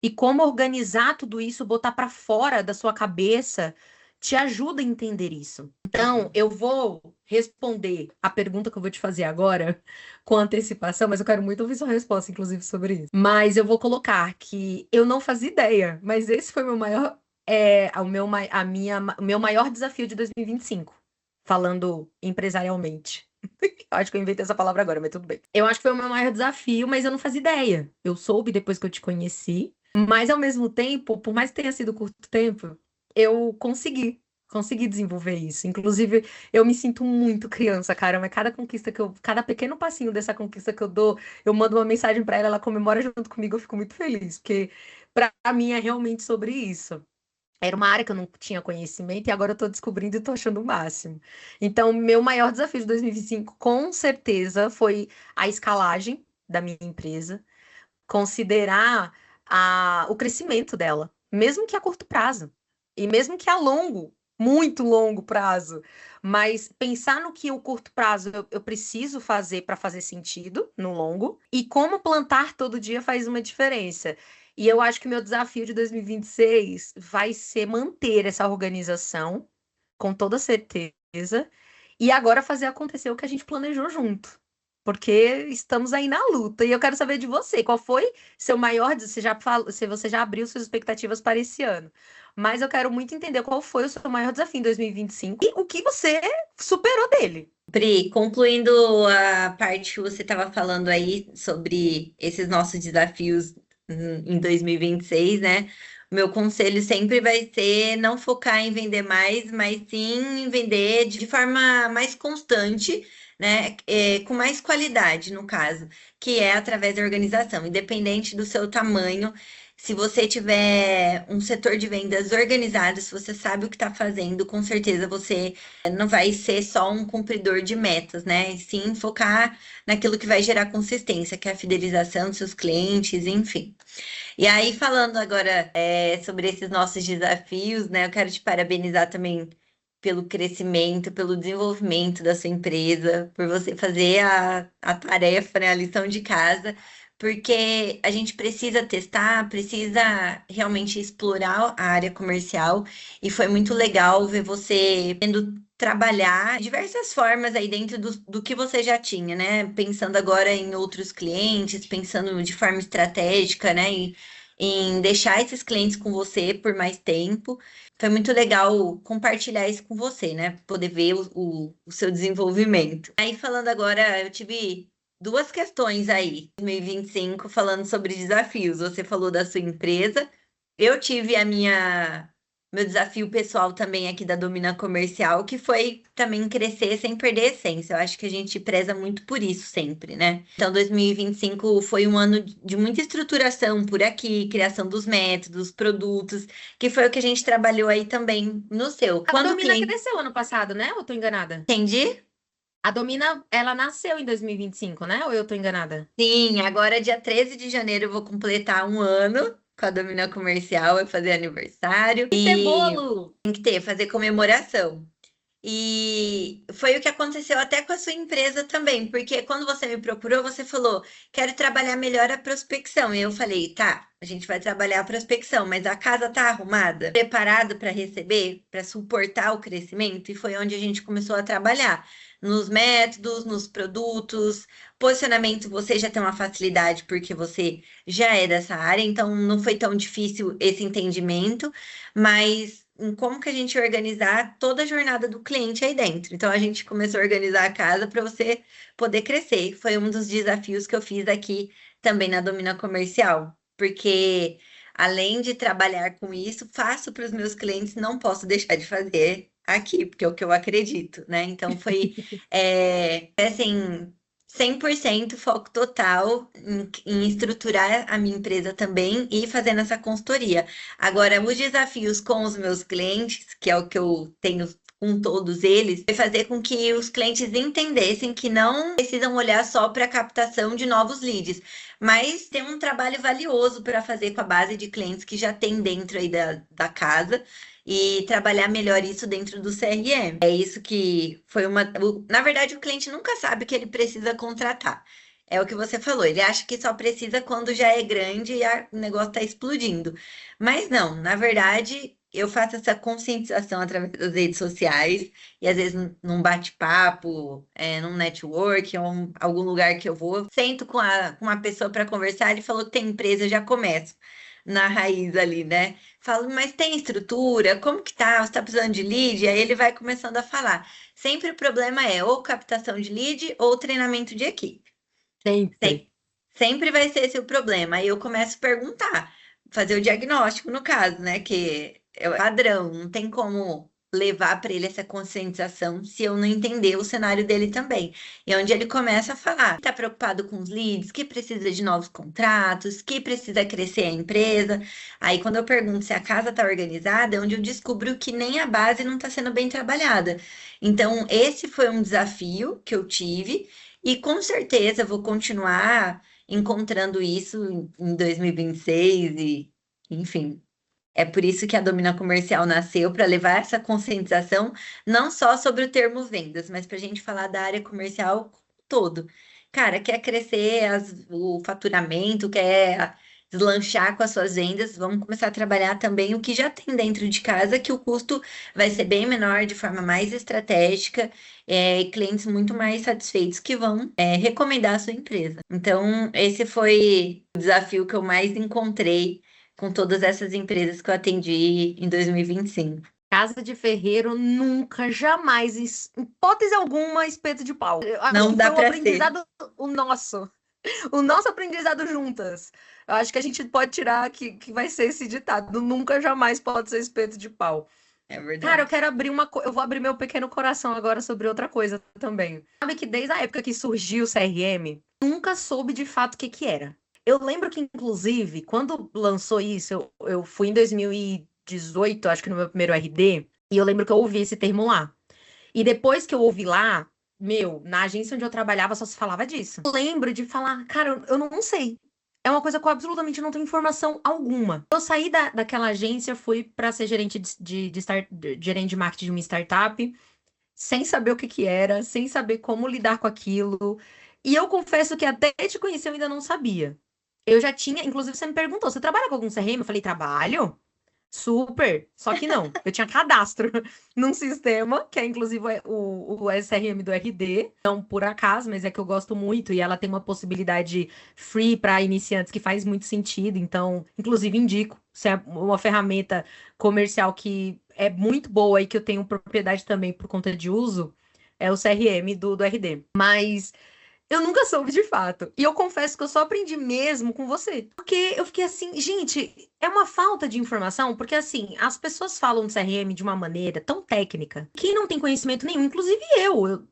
E como organizar tudo isso, botar para fora da sua cabeça, te ajuda a entender isso. Então, eu vou responder a pergunta que eu vou te fazer agora com antecipação, mas eu quero muito ouvir sua resposta, inclusive, sobre isso. Mas eu vou colocar que eu não fazia ideia, mas esse foi meu maior, o meu maior desafio de 2025, falando empresarialmente. Eu acho que eu inventei essa palavra agora, mas tudo bem. Eu acho que foi o meu maior desafio, mas eu não fazia ideia. Eu soube depois que eu te conheci, mas ao mesmo tempo, por mais que tenha sido curto tempo, eu consegui desenvolver isso. Inclusive, eu me sinto muito criança, cara, mas cada pequeno passinho dessa conquista que eu dou, eu mando uma mensagem pra ela, ela comemora junto comigo, eu fico muito feliz, porque pra mim é realmente sobre isso. Era uma área que eu não tinha conhecimento e agora eu tô descobrindo e tô achando o máximo. Então, meu maior desafio de 2025, com certeza, foi a escalagem da minha empresa, considerar o crescimento dela, mesmo que a curto prazo, e mesmo que a longo, muito longo prazo, mas pensar no que o curto prazo eu preciso fazer para fazer sentido no longo, e como plantar todo dia faz uma diferença. E eu acho que meu desafio de 2026 vai ser manter essa organização, com toda certeza, e agora fazer acontecer o que a gente planejou junto. Porque estamos aí na luta. E eu quero saber de você, qual foi seu maior, você já falou, se você já abriu suas expectativas para esse ano. Mas eu quero muito entender qual foi o seu maior desafio em 2025 e o que você superou dele. Pri, concluindo a parte que você estava falando aí sobre esses nossos desafios em 2026, né? O meu conselho sempre vai ser não focar em vender mais, mas sim em vender de forma mais constante, né? Com mais qualidade, no caso, que é através da organização, independente do seu tamanho. Se você tiver um setor de vendas organizado, se você sabe o que está fazendo, com certeza você não vai ser só um cumpridor de metas, né? E sim focar naquilo que vai gerar consistência, que é a fidelização dos seus clientes, enfim. E aí, falando agora sobre esses nossos desafios, né? Eu quero te parabenizar também pelo crescimento, pelo desenvolvimento da sua empresa, por você fazer a tarefa, né? A lição de casa. Porque a gente precisa testar, precisa realmente explorar a área comercial, e foi muito legal ver você tendo trabalhar de diversas formas aí dentro do que você já tinha, né? Pensando agora em outros clientes, pensando de forma estratégica, né? Em deixar esses clientes com você por mais tempo. Foi muito legal compartilhar isso com você, né? Poder ver o seu desenvolvimento. Aí, falando agora, eu tive duas questões aí, 2025, falando sobre desafios. Você falou da sua empresa, eu tive meu desafio pessoal também aqui da Domina Comercial, que foi também crescer sem perder a essência. Eu acho que a gente preza muito por isso sempre, né? Então, 2025 foi um ano de muita estruturação por aqui, criação dos métodos, produtos, que foi o que a gente trabalhou aí também no seu. A Quando o Domina cliente... cresceu ano passado, né? Ou eu tô enganada? Entendi? A Domina, ela nasceu em 2025, né? Ou eu tô enganada? Sim, agora dia 13 de janeiro eu vou completar um ano com a Domina Comercial, vai fazer aniversário Vai ter e bolo! tem que ter, fazer comemoração. E foi o que aconteceu até com a sua empresa também, porque quando você me procurou, você falou, quero trabalhar melhor a prospecção. E eu falei, tá, a gente vai trabalhar a prospecção, mas a casa tá arrumada, preparado para receber, para suportar o crescimento, e foi onde a gente começou a trabalhar. Nos métodos, nos produtos, posicionamento, você já tem uma facilidade porque você já é dessa área, então não foi tão difícil esse entendimento, mas em como que a gente ia organizar toda a jornada do cliente aí dentro. Então a gente começou a organizar a casa para você poder crescer. Foi um dos desafios que eu fiz aqui também na Domina Comercial, porque além de trabalhar com isso, faço para os meus clientes, não posso deixar de fazer aqui, porque é o que eu acredito, né? Então foi assim 100% foco total em estruturar a minha empresa também e fazendo essa consultoria. Agora, os desafios com os meus clientes, que é o que eu tenho com todos eles, é fazer com que os clientes entendessem que não precisam olhar só para a captação de novos leads, mas tem um trabalho valioso para fazer com a base de clientes que já tem dentro aí da casa e trabalhar melhor isso dentro do CRM. É isso que foi uma. Na verdade, o cliente nunca sabe que ele precisa contratar. É o que você falou, ele acha que só precisa quando já é grande e o negócio está explodindo. Mas não, na verdade, eu faço essa conscientização através das redes sociais e às vezes num bate-papo, num network, ou algum lugar que eu vou, sento com uma pessoa para conversar, ele falou que tem empresa, eu já começo na raiz ali, né? Falo, mas tem estrutura? Como que tá? Você tá precisando de lead? Aí ele vai começando a falar. Sempre o problema é ou captação de lead ou treinamento de equipe. Sempre. Tem- Sempre vai ser esse o problema. Aí eu começo a perguntar, fazer o diagnóstico no caso, né? Que é o padrão, não tem como levar para ele essa conscientização se eu não entender o cenário dele também. E é onde ele começa a falar, está preocupado com os leads, que precisa de novos contratos, que precisa crescer a empresa. Aí quando eu pergunto se a casa está organizada, é onde eu descubro que nem a base não está sendo bem trabalhada. Então, esse foi um desafio que eu tive. E com certeza vou continuar encontrando isso em 2026 enfim. É por isso que a Domina Comercial nasceu, para levar essa conscientização não só sobre o termo vendas, mas para a gente falar da área comercial todo. Cara, quer crescer o faturamento, quer deslanchar com as suas vendas, vamos começar a trabalhar também o que já tem dentro de casa, que o custo vai ser bem menor, de forma mais estratégica, e clientes muito mais satisfeitos que vão, recomendar a sua empresa. Então, esse foi o desafio que eu mais encontrei com todas essas empresas que eu atendi em 2025. Casa de ferreiro nunca, jamais, em hipótese alguma, espeto de pau. Eu acho Não que dá foi um para ser. aprendizado o nosso aprendizado juntas. Eu acho que a gente pode tirar que vai ser esse ditado, nunca, jamais pode ser espeto de pau. É Cara, eu verdade. quero abrir eu vou abrir meu pequeno coração agora sobre outra coisa também. Sabe que desde a época que surgiu o CRM, nunca soube de fato o que que era. Eu lembro que, inclusive, quando lançou isso, eu fui em 2018, acho que no meu primeiro RD, e eu lembro que eu ouvi esse termo lá. E depois que eu ouvi lá, meu, na agência onde eu trabalhava só se falava disso. Eu lembro de falar, cara, eu não sei. É uma coisa que eu absolutamente não tenho informação alguma. Eu saí daquela agência, fui para ser gerente de gerente de marketing de uma startup, sem saber o que que era, sem saber como lidar com aquilo. E eu confesso que até te conhecer eu ainda não sabia. Eu já tinha, inclusive você me perguntou, você trabalha com algum CRM? Eu falei, trabalho? Super, só que não. Eu tinha cadastro num sistema, que é inclusive o SRM do RD. Não por acaso, mas é que eu gosto muito e ela tem uma possibilidade free para iniciantes que faz muito sentido. Então, inclusive, indico. Se é uma ferramenta comercial que é muito boa e que eu tenho propriedade também por conta de uso, é o CRM do RD. Mas eu nunca soube de fato. E eu confesso que eu só aprendi mesmo com você. Porque eu fiquei assim, gente, é uma falta de informação, porque assim, as pessoas falam de CRM de uma maneira tão técnica que não tem conhecimento nenhum, inclusive eu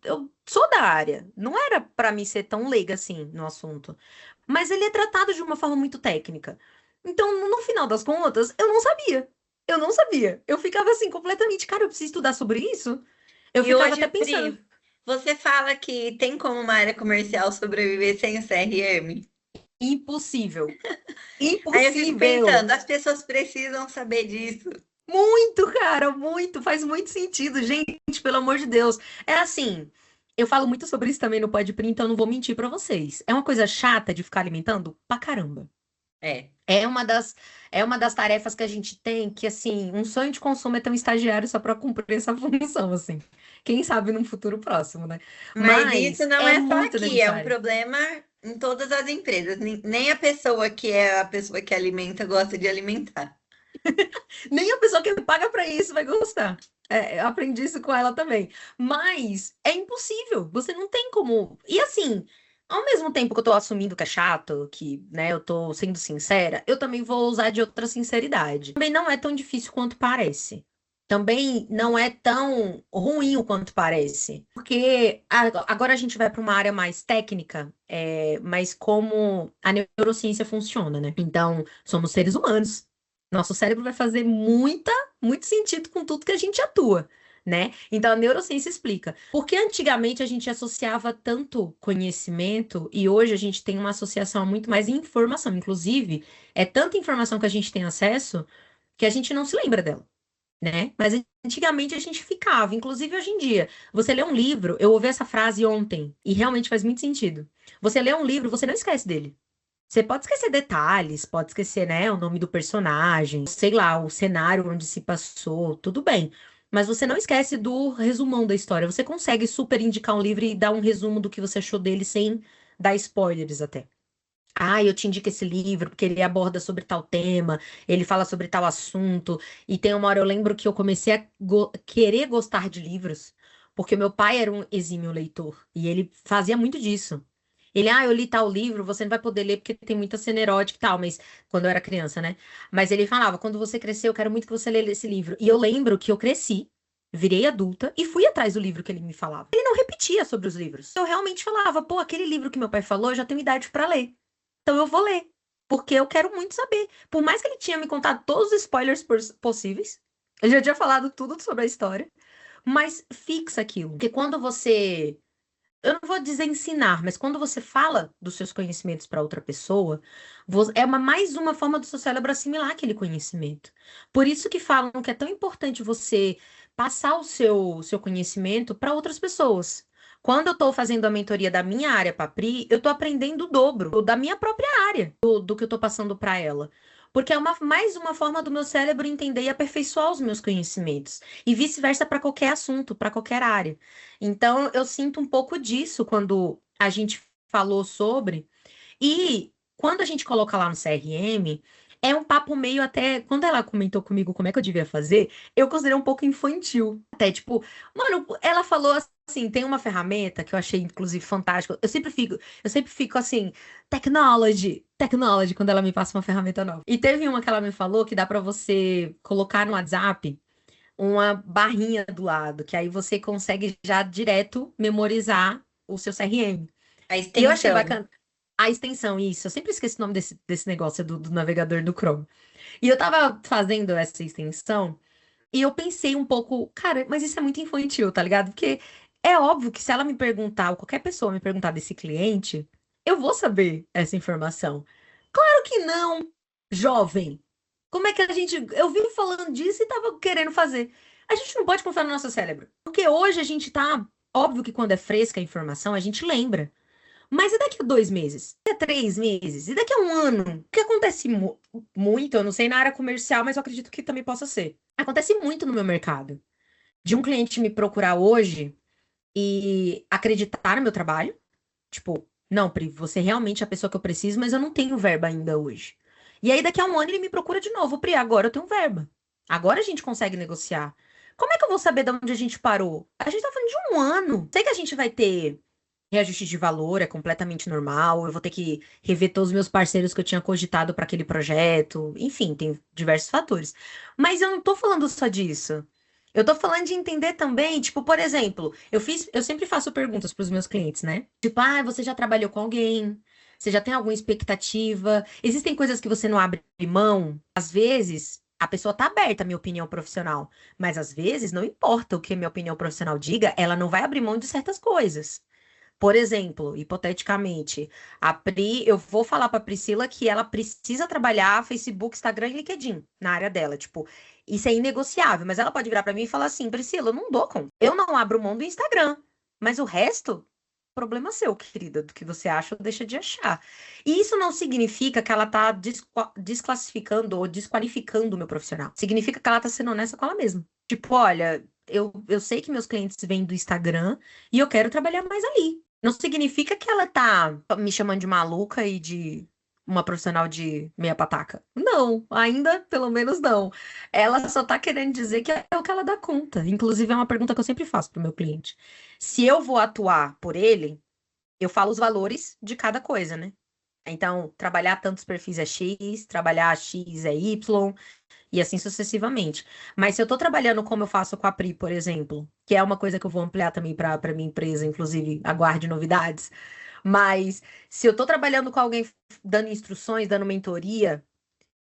sou da área. Não era pra mim ser tão leiga assim no assunto. Mas ele é tratado de uma forma muito técnica. Então, no final das contas, eu não sabia. Eu não sabia. Eu ficava assim, completamente, cara, eu preciso estudar sobre isso. Eu E ficava hoje, até pensando, Pri, você fala que tem como uma área comercial sobreviver sem o CRM? impossível. Aí eu fico Impossível. pensando, as pessoas precisam saber disso. Muito, cara, muito. Faz muito sentido, gente, pelo amor de Deus. É assim, eu falo muito sobre isso também no Podpri, então eu não vou mentir pra vocês. É uma coisa chata de ficar alimentando pra caramba. É. É uma é uma das tarefas que a gente tem que, assim, um sonho de consumo é ter um estagiário só pra cumprir essa função, assim. Quem sabe num futuro próximo, né? Mas isso Mas não é é só muito aqui, é um necessário. problema em todas as empresas. Nem a pessoa que é a pessoa que alimenta gosta de alimentar. Nem a pessoa que paga pra isso vai gostar. Eu aprendi isso com ela também. Mas é impossível. Você não tem como. E assim, ao mesmo tempo que eu tô assumindo que é chato, que, né, eu tô sendo sincera, eu também vou usar de outra sinceridade. Também não é tão difícil quanto parece. Também não é tão ruim quanto parece. Porque agora a gente vai para uma área mais técnica, mas como a neurociência funciona, né? Então, somos seres humanos. Nosso cérebro vai fazer muito sentido com tudo que a gente atua, né? Então a neurociência explica. Por que antigamente a gente associava tanto conhecimento e hoje a gente tem uma associação muito mais em informação. Inclusive, é tanta informação que a gente tem acesso que a gente não se lembra dela, né? Mas antigamente a gente ficava. Inclusive hoje em dia, você lê um livro, eu ouvi essa frase ontem e realmente faz muito sentido. Você lê um livro, você não esquece dele. Você pode esquecer detalhes, pode esquecer, né, o nome do personagem, sei lá, o cenário onde se passou, tudo bem. Mas você não esquece do resumão da história. Você consegue super indicar um livro e dar um resumo do que você achou dele sem dar spoilers até. Ah, eu te indico esse livro porque ele aborda sobre tal tema, ele fala sobre tal assunto. E tem uma hora eu lembro que eu comecei a querer gostar de livros, porque meu pai era um exímio leitor e ele fazia muito disso. Ele, eu li tal livro, você não vai poder ler porque tem muita cena erótica e tal, mas quando eu era criança, né? Mas ele falava, quando você crescer, eu quero muito que você leia esse livro. E eu lembro que eu cresci, virei adulta e fui atrás do livro que ele me falava. Ele não repetia sobre os livros. Eu realmente falava, pô, aquele livro que meu pai falou, eu já tenho idade para ler. Então eu vou ler, porque eu quero muito saber. Por mais que ele tinha me contado todos os spoilers possíveis, ele já tinha falado tudo sobre a história, mas fixa aquilo. Porque quando você eu não vou dizer ensinar, mas quando você fala dos seus conhecimentos para outra pessoa, é mais uma forma do seu cérebro assimilar aquele conhecimento. Por isso que falam que é tão importante você passar o seu conhecimento para outras pessoas. Quando eu estou fazendo a mentoria da minha área para Pri, eu estou aprendendo o dobro da minha própria área, do que eu estou passando para ela. Porque é mais uma forma do meu cérebro entender e aperfeiçoar os meus conhecimentos. E vice-versa para qualquer assunto, para qualquer área. Então, eu sinto um pouco disso quando a gente falou sobre. E quando a gente coloca lá no CRM, é um papo meio até. Quando ela comentou comigo como é que eu devia fazer, eu considerei um pouco infantil. Até tipo, mano, ela falou assim: tem uma ferramenta que eu achei, inclusive, fantástica. Eu sempre fico assim, technology, quando ela me passa uma ferramenta nova. E teve uma que ela me falou que dá pra você colocar no WhatsApp uma barrinha do lado, que aí você consegue já direto memorizar o seu CRM. A E eu achei extensão. bacana. A extensão, isso. Eu sempre esqueço o nome desse negócio do navegador do Chrome. E eu tava fazendo essa extensão e eu pensei um pouco, cara, mas isso é muito infantil, tá ligado? Porque é óbvio que se ela me perguntar, ou qualquer pessoa me perguntar desse cliente, eu vou saber essa informação. Claro que não, jovem. Como é que a gente. Eu vim falando disso e tava querendo fazer. A gente não pode confiar no nosso cérebro. Porque hoje a gente tá. Óbvio que quando é fresca a informação, a gente lembra. Mas e daqui a 2 meses? Daqui a 3 meses? E daqui a um ano? O que acontece muito, eu não sei na área comercial, mas eu acredito que também possa ser. Acontece muito no meu mercado. De um cliente me procurar hoje e acreditar no meu trabalho. Tipo, não, Pri, você é realmente a pessoa que eu preciso, mas eu não tenho verba ainda hoje. E aí, daqui a um ano, ele me procura de novo. Pri, agora eu tenho verba. Agora a gente consegue negociar. Como é que eu vou saber de onde a gente parou? A gente tá falando de um ano. Sei que a gente vai ter reajuste de valor, é completamente normal. Eu vou ter que rever todos os meus parceiros que eu tinha cogitado para aquele projeto. Enfim, tem diversos fatores. Mas eu não tô falando só disso. Eu tô falando de entender também, tipo, por exemplo, eu sempre faço perguntas para os meus clientes, né? Tipo, você já trabalhou com alguém? Você já tem alguma expectativa? Existem coisas que você não abre mão? Às vezes, a pessoa tá aberta à minha opinião profissional, mas às vezes não importa o que a minha opinião profissional diga, ela não vai abrir mão de certas coisas. Por exemplo, hipoteticamente, eu vou falar para Priscila que ela precisa trabalhar Facebook, Instagram e LinkedIn na área dela. Tipo, isso é inegociável, mas ela pode virar para mim e falar assim: Priscila, eu não dou conta. Eu não abro mão do Instagram, mas o resto, problema seu, querida, do que você acha ou deixa de achar. E isso não significa que ela tá desclassificando ou desqualificando o meu profissional. Significa que ela tá sendo honesta com ela mesma. Tipo, olha, eu sei que meus clientes vêm do Instagram e eu quero trabalhar mais ali. Não significa que ela tá me chamando de maluca e de uma profissional de meia pataca. Não, ainda pelo menos não. Ela só tá querendo dizer que é o que ela dá conta. Inclusive, é uma pergunta que eu sempre faço pro meu cliente. Se eu vou atuar por ele, eu falo os valores de cada coisa, né? Então, trabalhar tantos perfis é X, trabalhar X é Y, e assim sucessivamente. Mas se eu tô trabalhando como eu faço com a Pri, por exemplo, que é uma coisa que eu vou ampliar também para minha empresa, inclusive, aguarde novidades. Mas se eu tô trabalhando com alguém dando instruções, dando mentoria,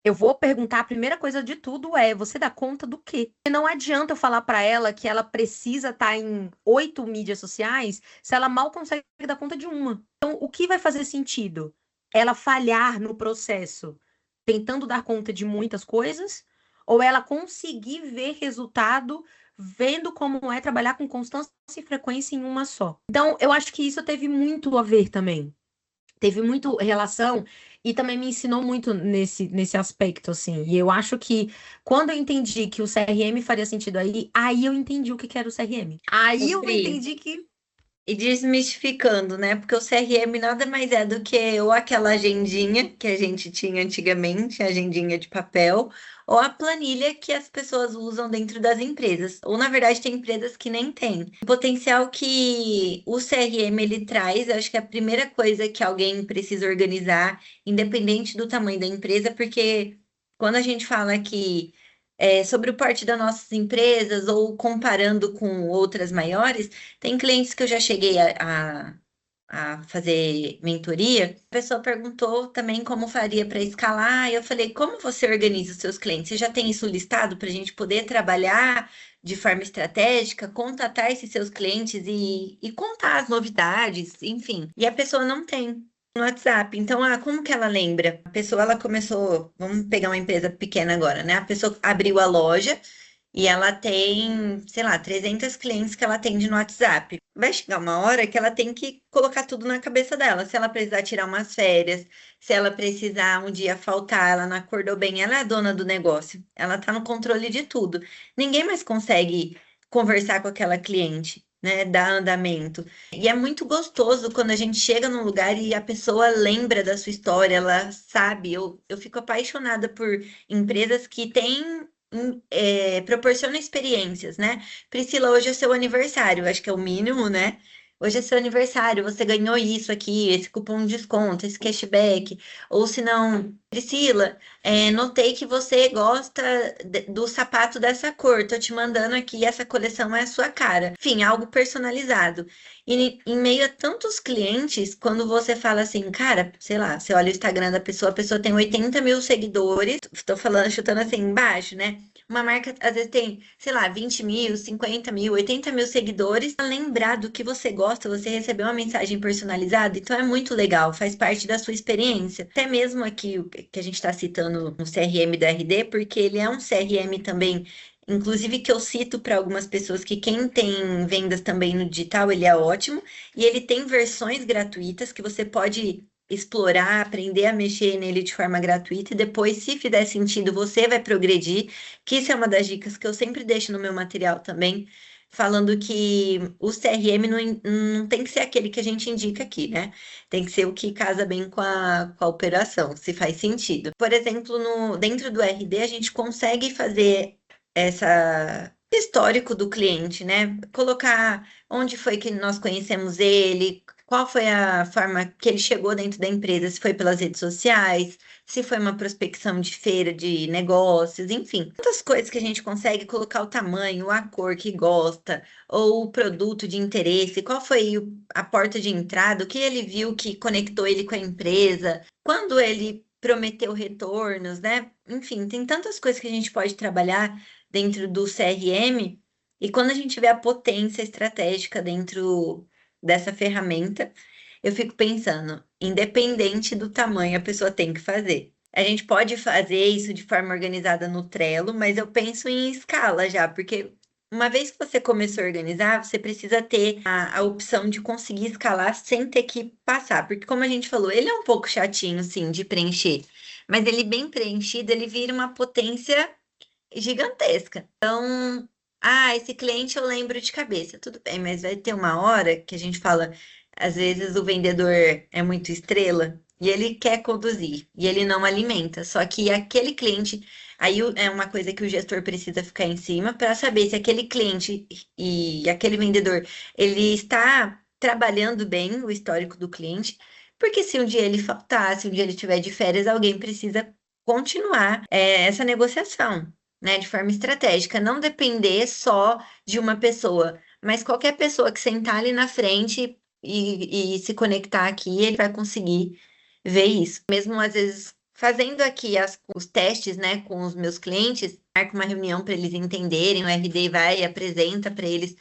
eu vou perguntar, a primeira coisa de tudo é, você dá conta do quê? E não adianta eu falar para ela que ela precisa estar em 8 mídias sociais se ela mal consegue dar conta de uma. Então, o que vai fazer sentido? Ela falhar no processo, tentando dar conta de muitas coisas, ou ela conseguir ver resultado vendo como é trabalhar com constância e frequência em uma só. Então, eu acho que isso teve muito a ver também, teve muito relação e também me ensinou muito nesse aspecto, assim. E eu acho que quando eu entendi que o CRM faria sentido aí eu entendi o que que era o CRM. Aí Ô, eu Pri, entendi que. e desmistificando, né? Porque o CRM nada mais é do que ou aquela agendinha que a gente tinha antigamente, a agendinha de papel, ou a planilha que as pessoas usam dentro das empresas. Ou, na verdade, tem empresas que nem têm. O potencial que o CRM ele traz, eu acho que é a primeira coisa que alguém precisa organizar, independente do tamanho da empresa, porque quando a gente fala que sobre o porte das nossas empresas ou comparando com outras maiores, tem clientes que eu já cheguei a fazer mentoria. A pessoa perguntou também como faria para escalar. E eu falei, como você organiza os seus clientes? Você já tem isso listado para a gente poder trabalhar de forma estratégica, contatar esses seus clientes e contar as novidades, enfim. E a pessoa não tem no WhatsApp. Então, como que ela lembra? A pessoa, ela começou, vamos pegar uma empresa pequena agora, né? A pessoa abriu a loja e ela tem, sei lá, 300 clientes que ela atende no WhatsApp. Vai chegar uma hora que ela tem que colocar tudo na cabeça dela. Se ela precisar tirar umas férias, se ela precisar um dia faltar, ela não acordou bem, ela é a dona do negócio. Ela tá no controle de tudo. Ninguém mais consegue conversar com aquela cliente, né? Dar andamento. E é muito gostoso quando a gente chega num lugar e a pessoa lembra da sua história, ela sabe. Eu fico apaixonada por empresas que têm proporciona experiências, né? Priscila, hoje é seu aniversário, acho que é o mínimo, né? Hoje é seu aniversário, você ganhou isso aqui, esse cupom de desconto, esse cashback. Ou se não, Priscila, notei que você gosta do sapato dessa cor, tô te mandando aqui, essa coleção é a sua cara. Enfim, algo personalizado. E em meio a tantos clientes, quando você fala assim, cara, sei lá, você olha o Instagram da pessoa, a pessoa tem 80 mil seguidores, estou falando, chutando assim embaixo, né? Uma marca às vezes tem, sei lá, 20 mil, 50 mil, 80 mil seguidores. Pra lembrar do que você gosta, você recebeu uma mensagem personalizada, então é muito legal, faz parte da sua experiência. Até mesmo aqui o que a gente está citando no CRM da RD, porque ele é um CRM também. Inclusive, que eu cito para algumas pessoas que quem tem vendas também no digital, ele é ótimo. E ele tem versões gratuitas que você pode explorar, aprender a mexer nele de forma gratuita. E depois, se fizer sentido, você vai progredir. Que isso é uma das dicas que eu sempre deixo no meu material também. Falando que o CRM não tem que ser aquele que a gente indica aqui, né? Tem que ser o que casa bem com a operação, se faz sentido. Por exemplo, dentro do RD, a gente consegue fazer essa histórico do cliente, né? Colocar onde foi que nós conhecemos ele, qual foi a forma que ele chegou dentro da empresa, se foi pelas redes sociais, se foi uma prospecção de feira de negócios, enfim. Tantas coisas que a gente consegue colocar o tamanho, a cor que gosta, ou o produto de interesse, qual foi a porta de entrada, o que ele viu que conectou ele com a empresa, quando ele prometeu retornos, né? Enfim, tem tantas coisas que a gente pode trabalhar dentro do CRM, e quando a gente vê a potência estratégica dentro dessa ferramenta, eu fico pensando, independente do tamanho, a pessoa tem que fazer. A gente pode fazer isso de forma organizada no Trello, mas eu penso em escala já, porque uma vez que você começou a organizar, você precisa ter a opção de conseguir escalar sem ter que passar, porque como a gente falou, ele é um pouco chatinho, sim, de preencher, mas ele bem preenchido, ele vira uma potência gigantesca. Então, esse cliente eu lembro de cabeça, tudo bem, mas vai ter uma hora que a gente fala, às vezes o vendedor é muito estrela e ele quer conduzir e ele não alimenta. Só que aquele cliente, aí é uma coisa que o gestor precisa ficar em cima para saber se aquele cliente e aquele vendedor ele está trabalhando bem o histórico do cliente, porque se um dia ele faltar, se um dia ele estiver de férias, alguém precisa continuar essa negociação, né, de forma estratégica, não depender só de uma pessoa, mas qualquer pessoa que sentar ali na frente e se conectar aqui, ele vai conseguir ver isso. Mesmo às vezes fazendo aqui os testes, né, com os meus clientes, marco uma reunião para eles entenderem, o RD vai e apresenta para eles,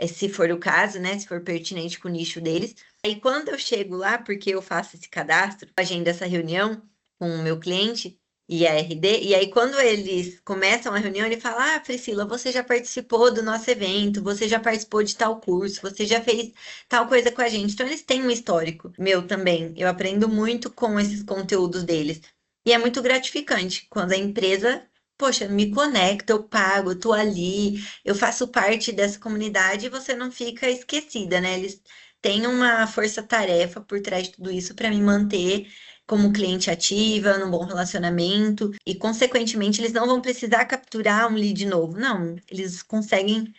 se for o caso, né, se for pertinente com o nicho deles. Aí quando eu chego lá, porque eu faço esse cadastro, agendo essa reunião com o meu cliente e a RD, e aí quando eles começam a reunião, ele fala: Ah, Priscila, você já participou do nosso evento, você já participou de tal curso, você já fez tal coisa com a gente. Então eles têm um histórico meu também. Eu aprendo muito com esses conteúdos deles. E é muito gratificante quando a empresa, poxa, me conecta, eu pago, eu tô ali, eu faço parte dessa comunidade e você não fica esquecida, né? Eles têm uma força-tarefa por trás de tudo isso para me manter como cliente ativa, num bom relacionamento, e consequentemente eles não vão precisar capturar um lead novo. Não, eles conseguem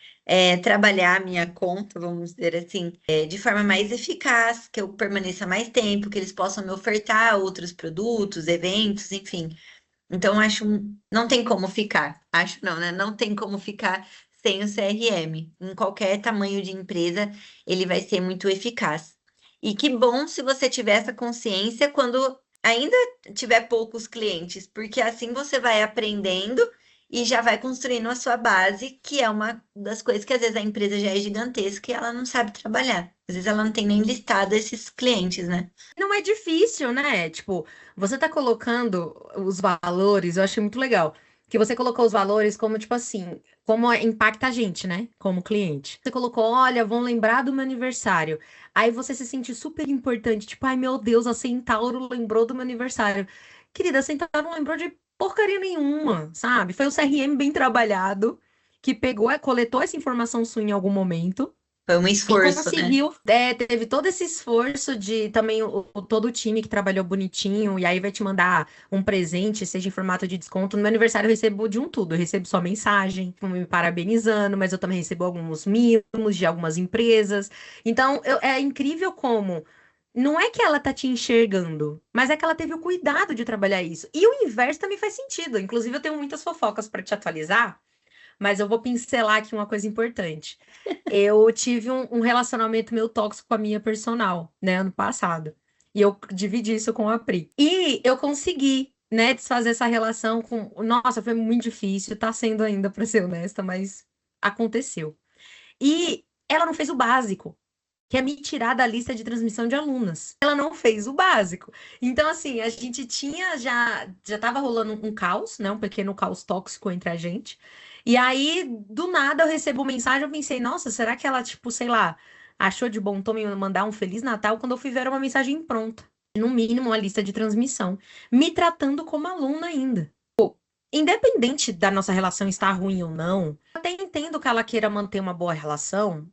trabalhar a minha conta, vamos dizer assim, de forma mais eficaz, que eu permaneça mais tempo, que eles possam me ofertar outros produtos, eventos, enfim. Então, acho, não tem como ficar. Acho não, né? Não tem como ficar sem o CRM. Em qualquer tamanho de empresa, ele vai ser muito eficaz. E que bom se você tiver essa consciência quando ainda tiver poucos clientes, porque assim você vai aprendendo e já vai construindo a sua base, que é uma das coisas que às vezes a empresa já é gigantesca e ela não sabe trabalhar. Às vezes ela não tem nem listado esses clientes, né? Não é difícil, né? Tipo, você tá colocando os valores, eu achei muito legal. Que você colocou os valores como, tipo assim, como impacta a gente, né? Como cliente. Você colocou, olha, vão lembrar do meu aniversário. Aí você se sente super importante, tipo, ai meu Deus, a Centauro lembrou do meu aniversário. Querida, a Centauro não lembrou de porcaria nenhuma, sabe? Foi o CRM bem trabalhado, que pegou, coletou essa informação sua em algum momento. Foi um E esforço, né? conseguiu, teve todo esse esforço de também todo o time que trabalhou bonitinho, e aí vai te mandar um presente, seja em formato de desconto. No meu aniversário eu recebo de um tudo, eu recebo só mensagem, me parabenizando, mas eu também recebo alguns mimos de algumas empresas. Então, é incrível como não é que ela tá te enxergando, mas é que ela teve o cuidado de trabalhar isso. E o inverso também faz sentido. Inclusive, eu tenho muitas fofocas para te atualizar. Mas eu vou pincelar aqui uma coisa importante. Eu tive um relacionamento meio tóxico com a minha personal, né, ano passado. E eu dividi isso com a Pri. E eu consegui, né, desfazer essa relação com. Nossa, foi muito difícil, tá sendo ainda, pra ser honesta, mas aconteceu. E ela não fez o básico, que é me tirar da lista de transmissão de alunas. Ela não fez o básico. Então, assim, a gente tinha já tava rolando um caos, né? Um pequeno caos tóxico entre a gente. E aí, do nada, eu recebo mensagem, eu pensei, nossa, será que ela, tipo, sei lá, achou de bom tom me mandar um Feliz Natal? Quando eu fui ver era uma mensagem pronta. No mínimo, uma lista de transmissão. Me tratando como aluna ainda. Independente da nossa relação estar ruim ou não, eu até entendo que ela queira manter uma boa relação,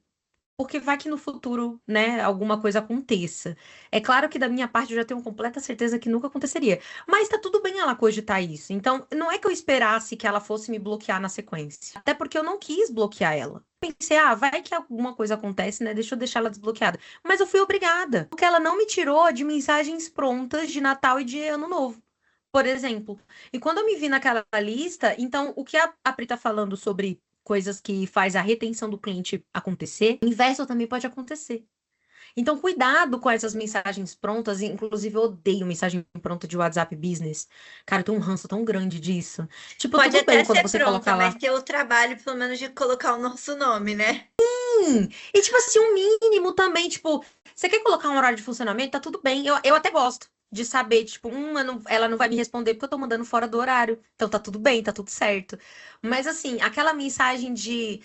porque vai que no futuro, né, alguma coisa aconteça. É claro que da minha parte eu já tenho completa certeza que nunca aconteceria. Mas tá tudo bem ela cogitar isso. Então, não é que eu esperasse que ela fosse me bloquear na sequência. Até porque eu não quis bloquear ela. Pensei, vai que alguma coisa acontece, né? Deixa eu deixar ela desbloqueada. Mas eu fui obrigada. Porque ela não me tirou de mensagens prontas de Natal e de Ano Novo. Por exemplo. E quando eu me vi naquela lista, então o que a Pri tá falando sobre coisas que faz a retenção do cliente acontecer, o inverso também pode acontecer. Então, cuidado com essas mensagens prontas. Inclusive, eu odeio mensagem pronta de WhatsApp Business. Cara, eu tenho um ranço tão grande disso. Tipo, Pode tudo bem até quando ser você pronta, colocar mas lá. ter o trabalho, pelo menos, de colocar o nosso nome, né? E, tipo assim, um mínimo também. Tipo, você quer colocar um horário de funcionamento? Tá tudo bem. Eu até gosto de saber, tipo, ela não vai me responder porque eu tô mandando fora do horário. Então tá tudo bem, tá tudo certo. Mas, assim, aquela mensagem de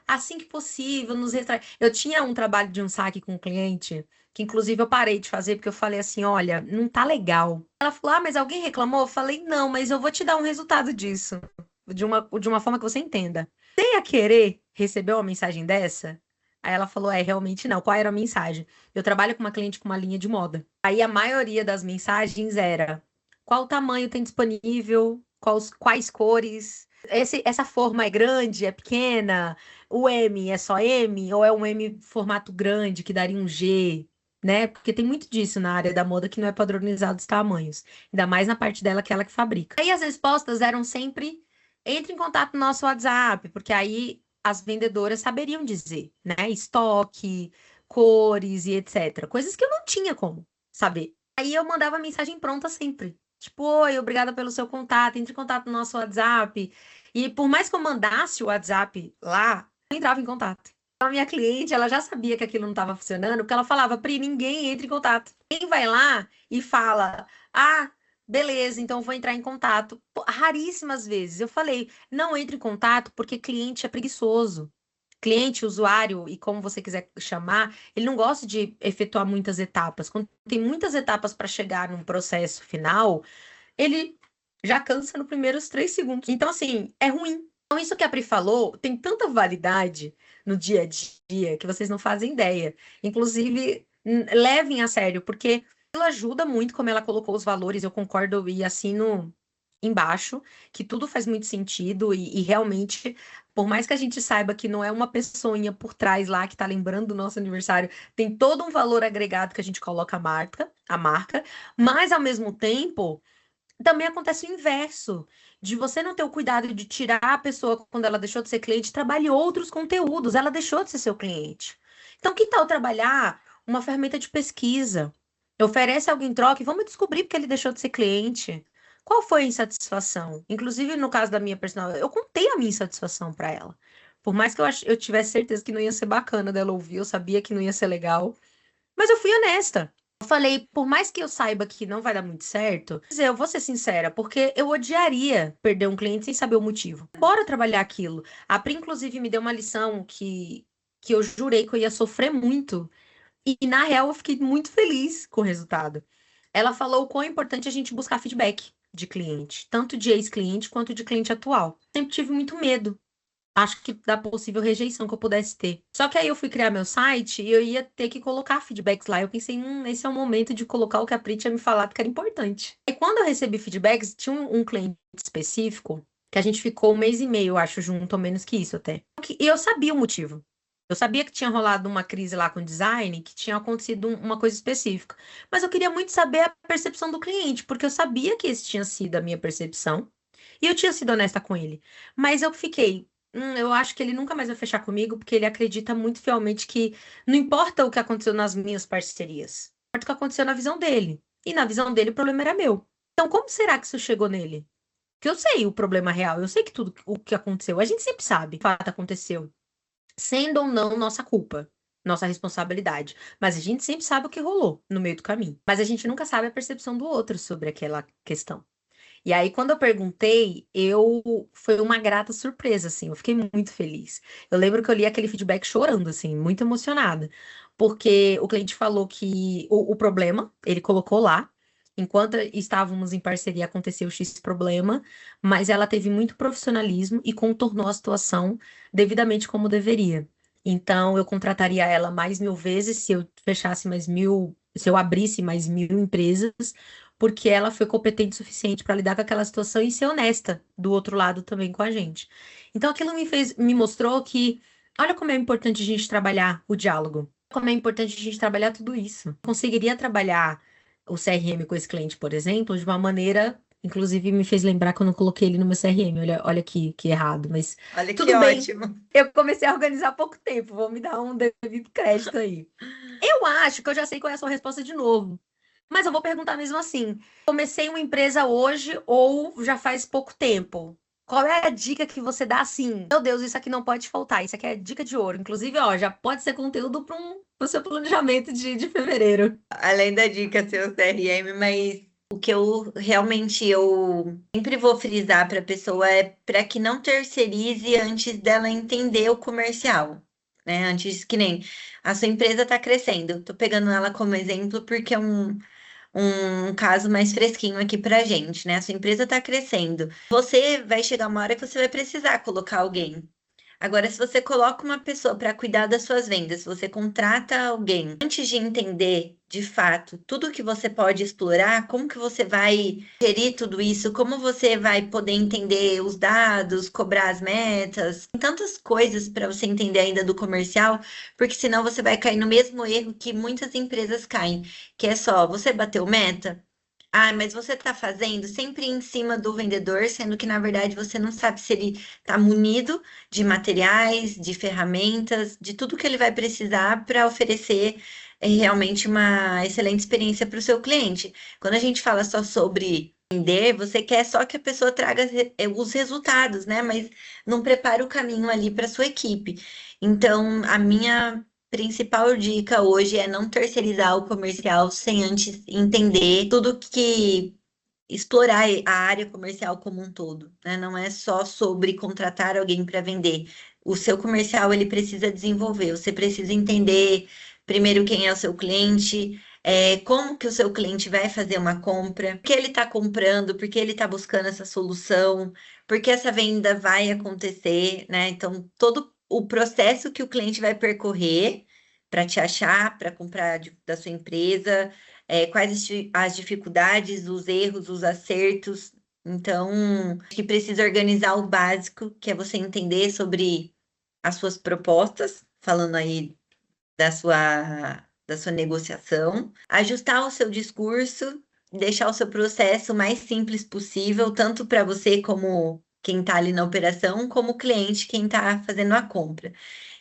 assim que possível, nos retrai. Eu tinha um trabalho de um saque com um cliente, que inclusive eu parei de fazer, porque eu falei assim: olha, não tá legal. Ela falou: mas alguém reclamou? Eu falei: não, mas eu vou te dar um resultado disso, de uma forma que você entenda. Você ia querer receber uma mensagem dessa? Aí ela falou, realmente não. Qual era a mensagem? Eu trabalho com uma cliente com uma linha de moda. Aí a maioria das mensagens era: qual tamanho tem disponível? Quais cores? Essa forma é grande, é pequena? O M é só M? Ou é um M formato grande que daria um G? Né? Porque tem muito disso na área da moda que não é padronizado os tamanhos. Ainda mais na parte dela que é ela que fabrica. Aí as respostas eram sempre: entre em contato no nosso WhatsApp, porque aí as vendedoras saberiam dizer, né? Estoque, cores e etc. Coisas que eu não tinha como saber. Aí eu mandava mensagem pronta sempre. Tipo, oi, obrigada pelo seu contato, entre em contato no nosso WhatsApp. E por mais que eu mandasse o WhatsApp lá, eu entrava em contato. A minha cliente, ela já sabia que aquilo não estava funcionando, porque ela falava, Pri, ninguém entra em contato. Quem vai lá e fala, ah, beleza, então vou entrar em contato. Pô, raríssimas vezes. Eu falei, não entre em contato porque cliente é preguiçoso. Cliente, usuário e como você quiser chamar, ele não gosta de efetuar muitas etapas. Quando tem muitas etapas para chegar num processo final, ele já cansa nos primeiros 3 segundos. Então, assim, é ruim. Então, isso que a Pri falou tem tanta validade no dia a dia que vocês não fazem ideia. Inclusive, levem a sério, porque ela ajuda muito, como ela colocou os valores, eu concordo e assino embaixo, que tudo faz muito sentido e realmente, por mais que a gente saiba que não é uma pessoinha por trás lá que tá lembrando do nosso aniversário, tem todo um valor agregado que a gente coloca a marca, mas ao mesmo tempo também acontece o inverso, de você não ter o cuidado de tirar a pessoa quando ela deixou de ser cliente, trabalhe outros conteúdos, ela deixou de ser seu cliente. Então, que tal trabalhar uma ferramenta de pesquisa? Oferece alguém em troca e vamos descobrir porque ele deixou de ser cliente. Qual foi a insatisfação? Inclusive, no caso da minha personal, eu contei a minha insatisfação para ela. Por mais que eu tivesse certeza que não ia ser bacana dela ouvir, eu sabia que não ia ser legal, mas eu fui honesta. Eu falei, por mais que eu saiba que não vai dar muito certo, eu vou ser sincera, porque eu odiaria perder um cliente sem saber o motivo. Bora trabalhar aquilo. A Pri, inclusive, me deu uma lição que eu jurei que eu ia sofrer muito. E, na real, eu fiquei muito feliz com o resultado. Ela falou o quão importante é a gente buscar feedback de cliente, tanto de ex-cliente quanto de cliente atual. Sempre tive muito medo, acho que da possível rejeição que eu pudesse ter. Só que aí eu fui criar meu site e eu ia ter que colocar feedbacks lá. Eu pensei, esse é o momento de colocar o que a Pri tinha me falado que era importante. E quando eu recebi feedbacks, tinha um cliente específico que a gente ficou 1 mês e meio, eu acho, junto, ou menos que isso até. E eu sabia o motivo. Eu sabia que tinha rolado uma crise lá com o design, que tinha acontecido uma coisa específica. Mas eu queria muito saber a percepção do cliente, porque eu sabia que esse tinha sido a minha percepção. E eu tinha sido honesta com ele. Mas eu fiquei, eu acho que ele nunca mais vai fechar comigo, porque ele acredita muito fielmente que não importa o que aconteceu nas minhas parcerias, importa o que aconteceu na visão dele. E na visão dele, o problema era meu. Então, como será que isso chegou nele? Porque eu sei o problema real, eu sei que tudo o que aconteceu, a gente sempre sabe, o fato aconteceu, sendo ou não nossa culpa, nossa responsabilidade. Mas a gente sempre sabe o que rolou no meio do caminho. Mas a gente nunca sabe a percepção do outro sobre aquela questão. E aí, quando eu perguntei, foi uma grata surpresa, assim, eu fiquei muito feliz. Eu lembro que eu li aquele feedback chorando, assim, muito emocionada, porque o cliente falou que o problema, ele colocou lá, enquanto estávamos em parceria, aconteceu X problema, mas ela teve muito profissionalismo e contornou a situação devidamente como deveria. Então, eu contrataria ela mais 1.000 vezes se eu fechasse mais 1.000, se eu abrisse mais 1.000 empresas, porque ela foi competente o suficiente para lidar com aquela situação e ser honesta do outro lado também com a gente. Então aquilo me mostrou que, olha como é importante a gente trabalhar o diálogo, como é importante a gente trabalhar tudo isso. Conseguiria trabalhar o CRM com esse cliente, por exemplo, de uma maneira, inclusive me fez lembrar que eu não coloquei ele no meu CRM, olha que errado, mas Olha que tudo bem. ótimo. Eu comecei a organizar há pouco tempo, vou me dar um devido crédito aí. Eu acho que eu já sei qual é a sua resposta de novo. Mas eu vou perguntar mesmo assim. Comecei uma empresa hoje ou já faz pouco tempo? Qual é a dica que você dá assim? Meu Deus, isso aqui não pode faltar. Isso aqui é dica de ouro. Inclusive, ó, já pode ser conteúdo para o seu planejamento de fevereiro. Além da dica seu CRM, mas o que eu sempre vou frisar para a pessoa é para que não terceirize antes dela entender o comercial, né? Antes que nem a sua empresa está crescendo. Tô pegando ela como exemplo porque é um caso mais fresquinho aqui pra gente, né? A sua empresa está crescendo. Você vai chegar uma hora que você vai precisar colocar alguém Agora, se você coloca uma pessoa para cuidar das suas vendas, se você contrata alguém antes de entender de fato tudo que você pode explorar, como que você vai gerir tudo isso, como você vai poder entender os dados, cobrar as metas, tem tantas coisas para você entender ainda do comercial, porque senão você vai cair no mesmo erro que muitas empresas caem, que é só você bateu meta. Ah, mas você está fazendo sempre em cima do vendedor, sendo que na verdade você não sabe se ele está munido de materiais, de ferramentas, de tudo que ele vai precisar para oferecer realmente uma excelente experiência para o seu cliente. Quando a gente fala só sobre vender, você quer só que a pessoa traga os resultados, né? Mas não prepara o caminho ali para sua equipe. Então, a minha principal dica hoje é não terceirizar o comercial sem antes entender tudo que explorar a área comercial como um todo, né? Não é só sobre contratar alguém para vender. O seu comercial ele precisa desenvolver. Você precisa entender primeiro quem é o seu cliente, como que o seu cliente vai fazer uma compra, por que ele está comprando, por que ele está buscando essa solução, por que essa venda vai acontecer, né? Então, todo o processo que o cliente vai percorrer para te achar, para comprar da sua empresa, quais as dificuldades, os erros, os acertos. Então, acho que precisa organizar o básico, que é você entender sobre as suas propostas, falando aí da sua negociação, ajustar o seu discurso, deixar o seu processo o mais simples possível, tanto para você como quem está ali na operação, como o cliente, quem está fazendo a compra.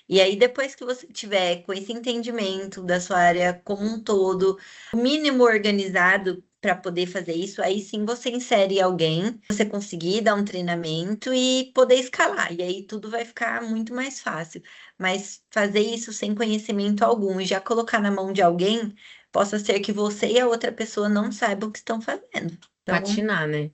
E aí, depois que você tiver com esse entendimento da sua área como um todo, o mínimo organizado para poder fazer isso, aí sim você insere alguém, você conseguir dar um treinamento e poder escalar. E aí tudo vai ficar muito mais fácil. Mas fazer isso sem conhecimento algum e já colocar na mão de alguém, possa ser que você e a outra pessoa não saibam o que estão fazendo. Então, Patinar, né?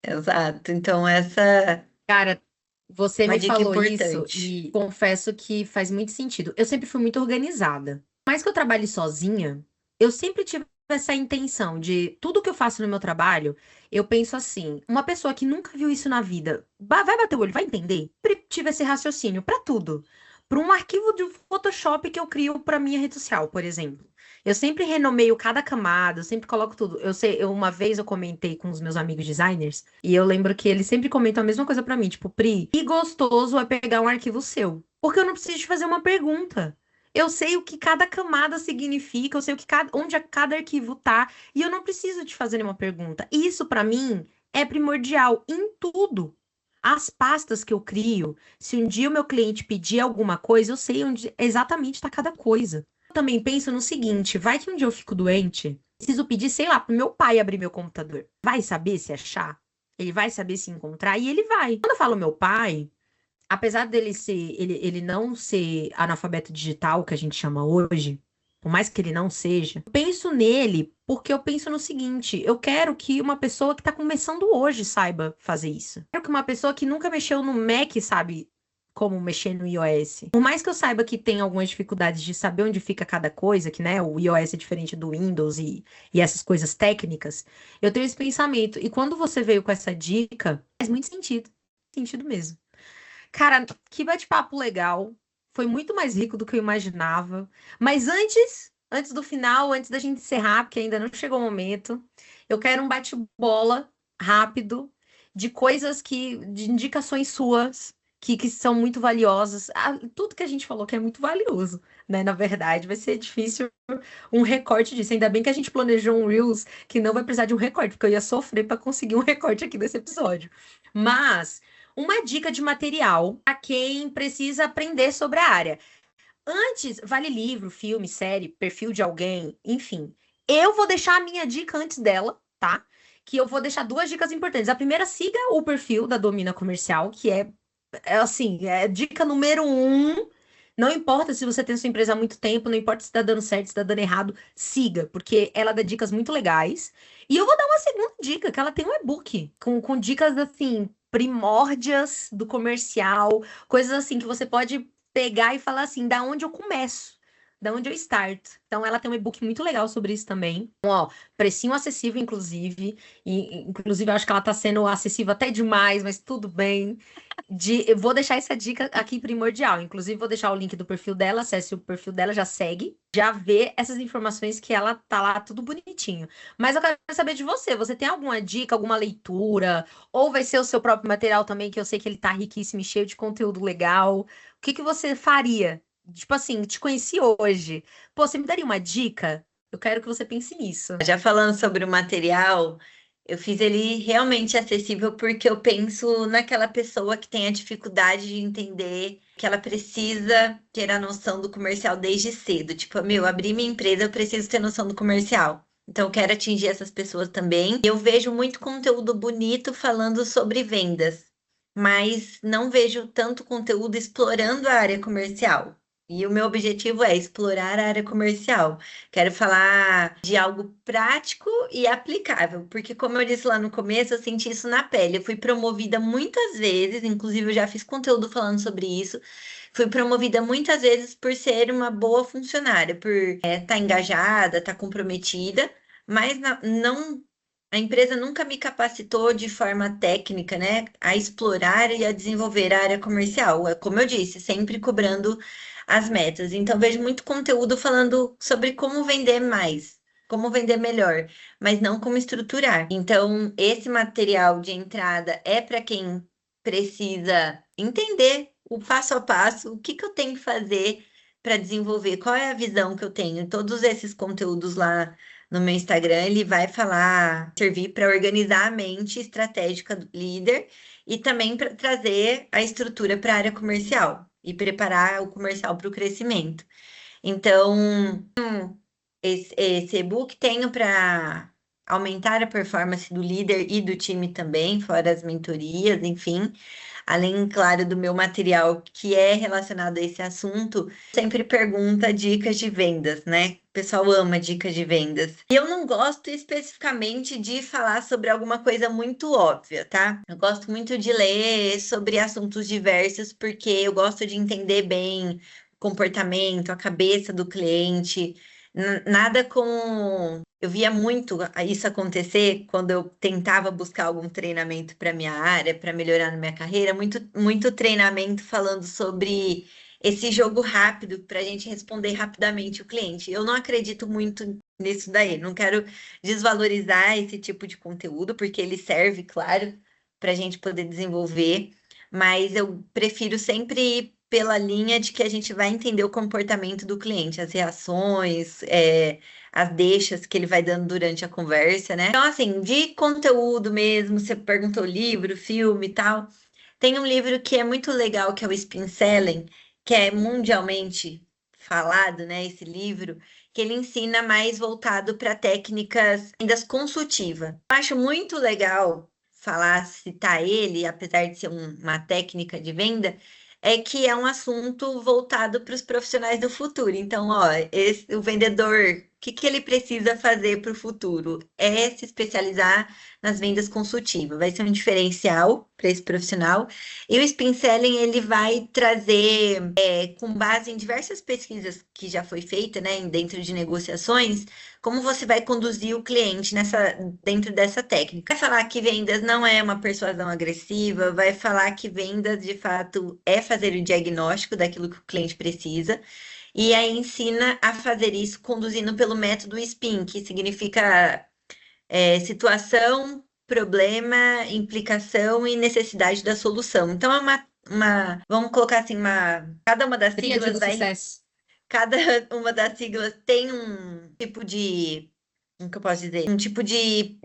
exato. Então, essa é Cara, você uma me dica falou isso importante. e confesso que faz muito sentido. Eu sempre fui muito organizada. Mais que eu trabalhe sozinha, eu sempre tive essa intenção de tudo que eu faço no meu trabalho, eu penso assim, uma pessoa que nunca viu isso na vida, vai bater o olho, vai entender? Sempre tive esse raciocínio pra tudo. Para um arquivo de Photoshop que eu crio para minha rede social, por exemplo. Eu sempre renomeio cada camada, eu sempre coloco tudo. Eu sei, uma vez eu comentei com os meus amigos designers e eu lembro que eles sempre comentam a mesma coisa pra mim, tipo, Pri, que gostoso é pegar um arquivo seu. Porque eu não preciso de fazer uma pergunta. Eu sei o que cada camada significa, eu sei onde cada arquivo tá, e eu não preciso de fazer nenhuma pergunta. Isso, pra mim, é primordial em tudo. As pastas que eu crio, se um dia o meu cliente pedir alguma coisa, eu sei onde exatamente está cada coisa. Eu também penso no seguinte, vai que um dia eu fico doente, preciso pedir, sei lá, pro meu pai abrir meu computador. Vai saber se achar? Ele vai saber se encontrar e ele vai. Quando eu falo meu pai, apesar dele ser, ele não ser analfabeto digital, que a gente chama hoje, por mais que ele não seja, eu penso nele porque eu penso no seguinte: eu quero que uma pessoa que está começando hoje saiba fazer isso. Eu quero que uma pessoa que nunca mexeu no Mac sabe como mexer no iOS. Por mais que eu saiba que tem algumas dificuldades de saber onde fica cada coisa, que né, o iOS é diferente do Windows e essas coisas técnicas, eu tenho esse pensamento. E quando você veio com essa dica, faz muito sentido. Sentido mesmo. Cara, que bate-papo legal. Foi muito mais rico do que eu imaginava. Mas antes do final, antes da gente encerrar, porque ainda não chegou o momento, eu quero um bate-bola rápido de coisas de indicações suas que são muito valiosas. Ah, tudo que a gente falou que é muito valioso, né? Na verdade, vai ser difícil um recorte disso. Ainda bem que a gente planejou um Reels que não vai precisar de um recorte, porque eu ia sofrer para conseguir um recorte aqui desse episódio. Mas uma dica de material para quem precisa aprender sobre a área. Antes, vale livro, filme, série, perfil de alguém, enfim. Eu vou deixar a minha dica antes dela, tá? Que eu vou deixar duas dicas importantes. A primeira, siga o perfil da Domina Comercial, que é assim, é dica número um. Não importa se você tem sua empresa há muito tempo, não importa se está dando certo, se está dando errado, siga, porque ela dá dicas muito legais. E eu vou dar uma segunda dica, que ela tem um e-book com dicas assim, primórdias do comercial, coisas assim que você pode pegar e falar assim, da onde eu começo? da onde eu starto. Então, ela tem um e-book muito legal sobre isso também. Então, ó, precinho acessível, inclusive. E, inclusive, eu acho que ela tá sendo acessível até demais, mas tudo bem. Eu vou deixar essa dica aqui primordial. Inclusive, vou deixar o link do perfil dela. Acesse o perfil dela, já segue, já vê essas informações que ela tá lá tudo bonitinho. Mas eu quero saber de você. Você tem alguma dica, alguma leitura? Ou vai ser o seu próprio material também, que eu sei que ele tá riquíssimo e cheio de conteúdo legal. O que que você faria? Tipo assim, te conheci hoje. Pô, você me daria uma dica? Eu quero que você pense nisso. Já falando sobre o material, eu fiz ele realmente acessível porque eu penso naquela pessoa que tem a dificuldade de entender que ela precisa ter a noção do comercial desde cedo. Tipo, meu, abri minha empresa, eu preciso ter noção do comercial. Então, eu quero atingir essas pessoas também. Eu vejo muito conteúdo bonito falando sobre vendas, mas não vejo tanto conteúdo explorando a área comercial. E o meu objetivo é explorar a área comercial. Quero falar de algo prático e aplicável, porque, como eu disse lá no começo, eu senti isso na pele. Eu fui promovida muitas vezes, inclusive eu já fiz conteúdo falando sobre isso. Fui promovida muitas vezes por ser uma boa funcionária, por estar engajada, estar comprometida, mas não. A empresa nunca me capacitou de forma técnica, né, a explorar e a desenvolver a área comercial. É como eu disse, sempre cobrando as metas. Então, vejo muito conteúdo falando sobre como vender mais, como vender melhor, mas não como estruturar. Então, esse material de entrada é para quem precisa entender o passo a passo, o que que eu tenho que fazer para desenvolver, qual é a visão que eu tenho. Todos esses conteúdos lá no meu Instagram, ele vai falar, servir para organizar a mente estratégica do líder e também para trazer a estrutura para a área comercial e preparar o comercial para o crescimento. Então, esse e-book tenho para aumentar a performance do líder e do time também, fora as mentorias, enfim. Além, claro, do meu material que é relacionado a esse assunto, sempre pergunta dicas de vendas, né? O pessoal ama dicas de vendas. E eu não gosto especificamente de falar sobre alguma coisa muito óbvia, tá? Eu gosto muito de ler sobre assuntos diversos, porque eu gosto de entender bem o comportamento, a cabeça do cliente. Nada com. Eu via muito isso acontecer quando eu tentava buscar algum treinamento para minha área, para melhorar na minha carreira, muito treinamento falando sobre esse jogo rápido para a gente responder rapidamente o cliente. Eu não acredito muito nisso daí, não quero desvalorizar esse tipo de conteúdo, porque ele serve, claro, para a gente poder desenvolver, mas eu prefiro sempre ir pela linha de que a gente vai entender o comportamento do cliente, as reações, as deixas que ele vai dando durante a conversa, né? Então, assim, de conteúdo mesmo, você perguntou livro, filme e tal. Tem um livro que é muito legal, que é o Spin Selling, que é mundialmente falado, né? Esse livro, que ele ensina mais voltado para técnicas vendas consultiva. Eu acho muito legal falar, citar ele, apesar de ser uma técnica de venda, é que é um assunto voltado para os profissionais do futuro. Então, ó, o vendedor, o que que ele precisa fazer para o futuro? É se especializar nas vendas consultivas. Vai ser um diferencial para esse profissional. E o Spin Selling, ele vai trazer, com base em diversas pesquisas que já foi feita, né, dentro de negociações, como você vai conduzir o cliente dentro dessa técnica. Vai falar que vendas não é uma persuasão agressiva, vai falar que vendas, de fato, é fazer o diagnóstico daquilo que o cliente precisa, e aí ensina a fazer isso conduzindo pelo método SPIN, que significa situação, problema, implicação e necessidade da solução. Então, é vamos colocar assim, cada uma das Tríade siglas do vai sucesso. cada uma das siglas tem um tipo de, como que eu posso dizer? Um tipo de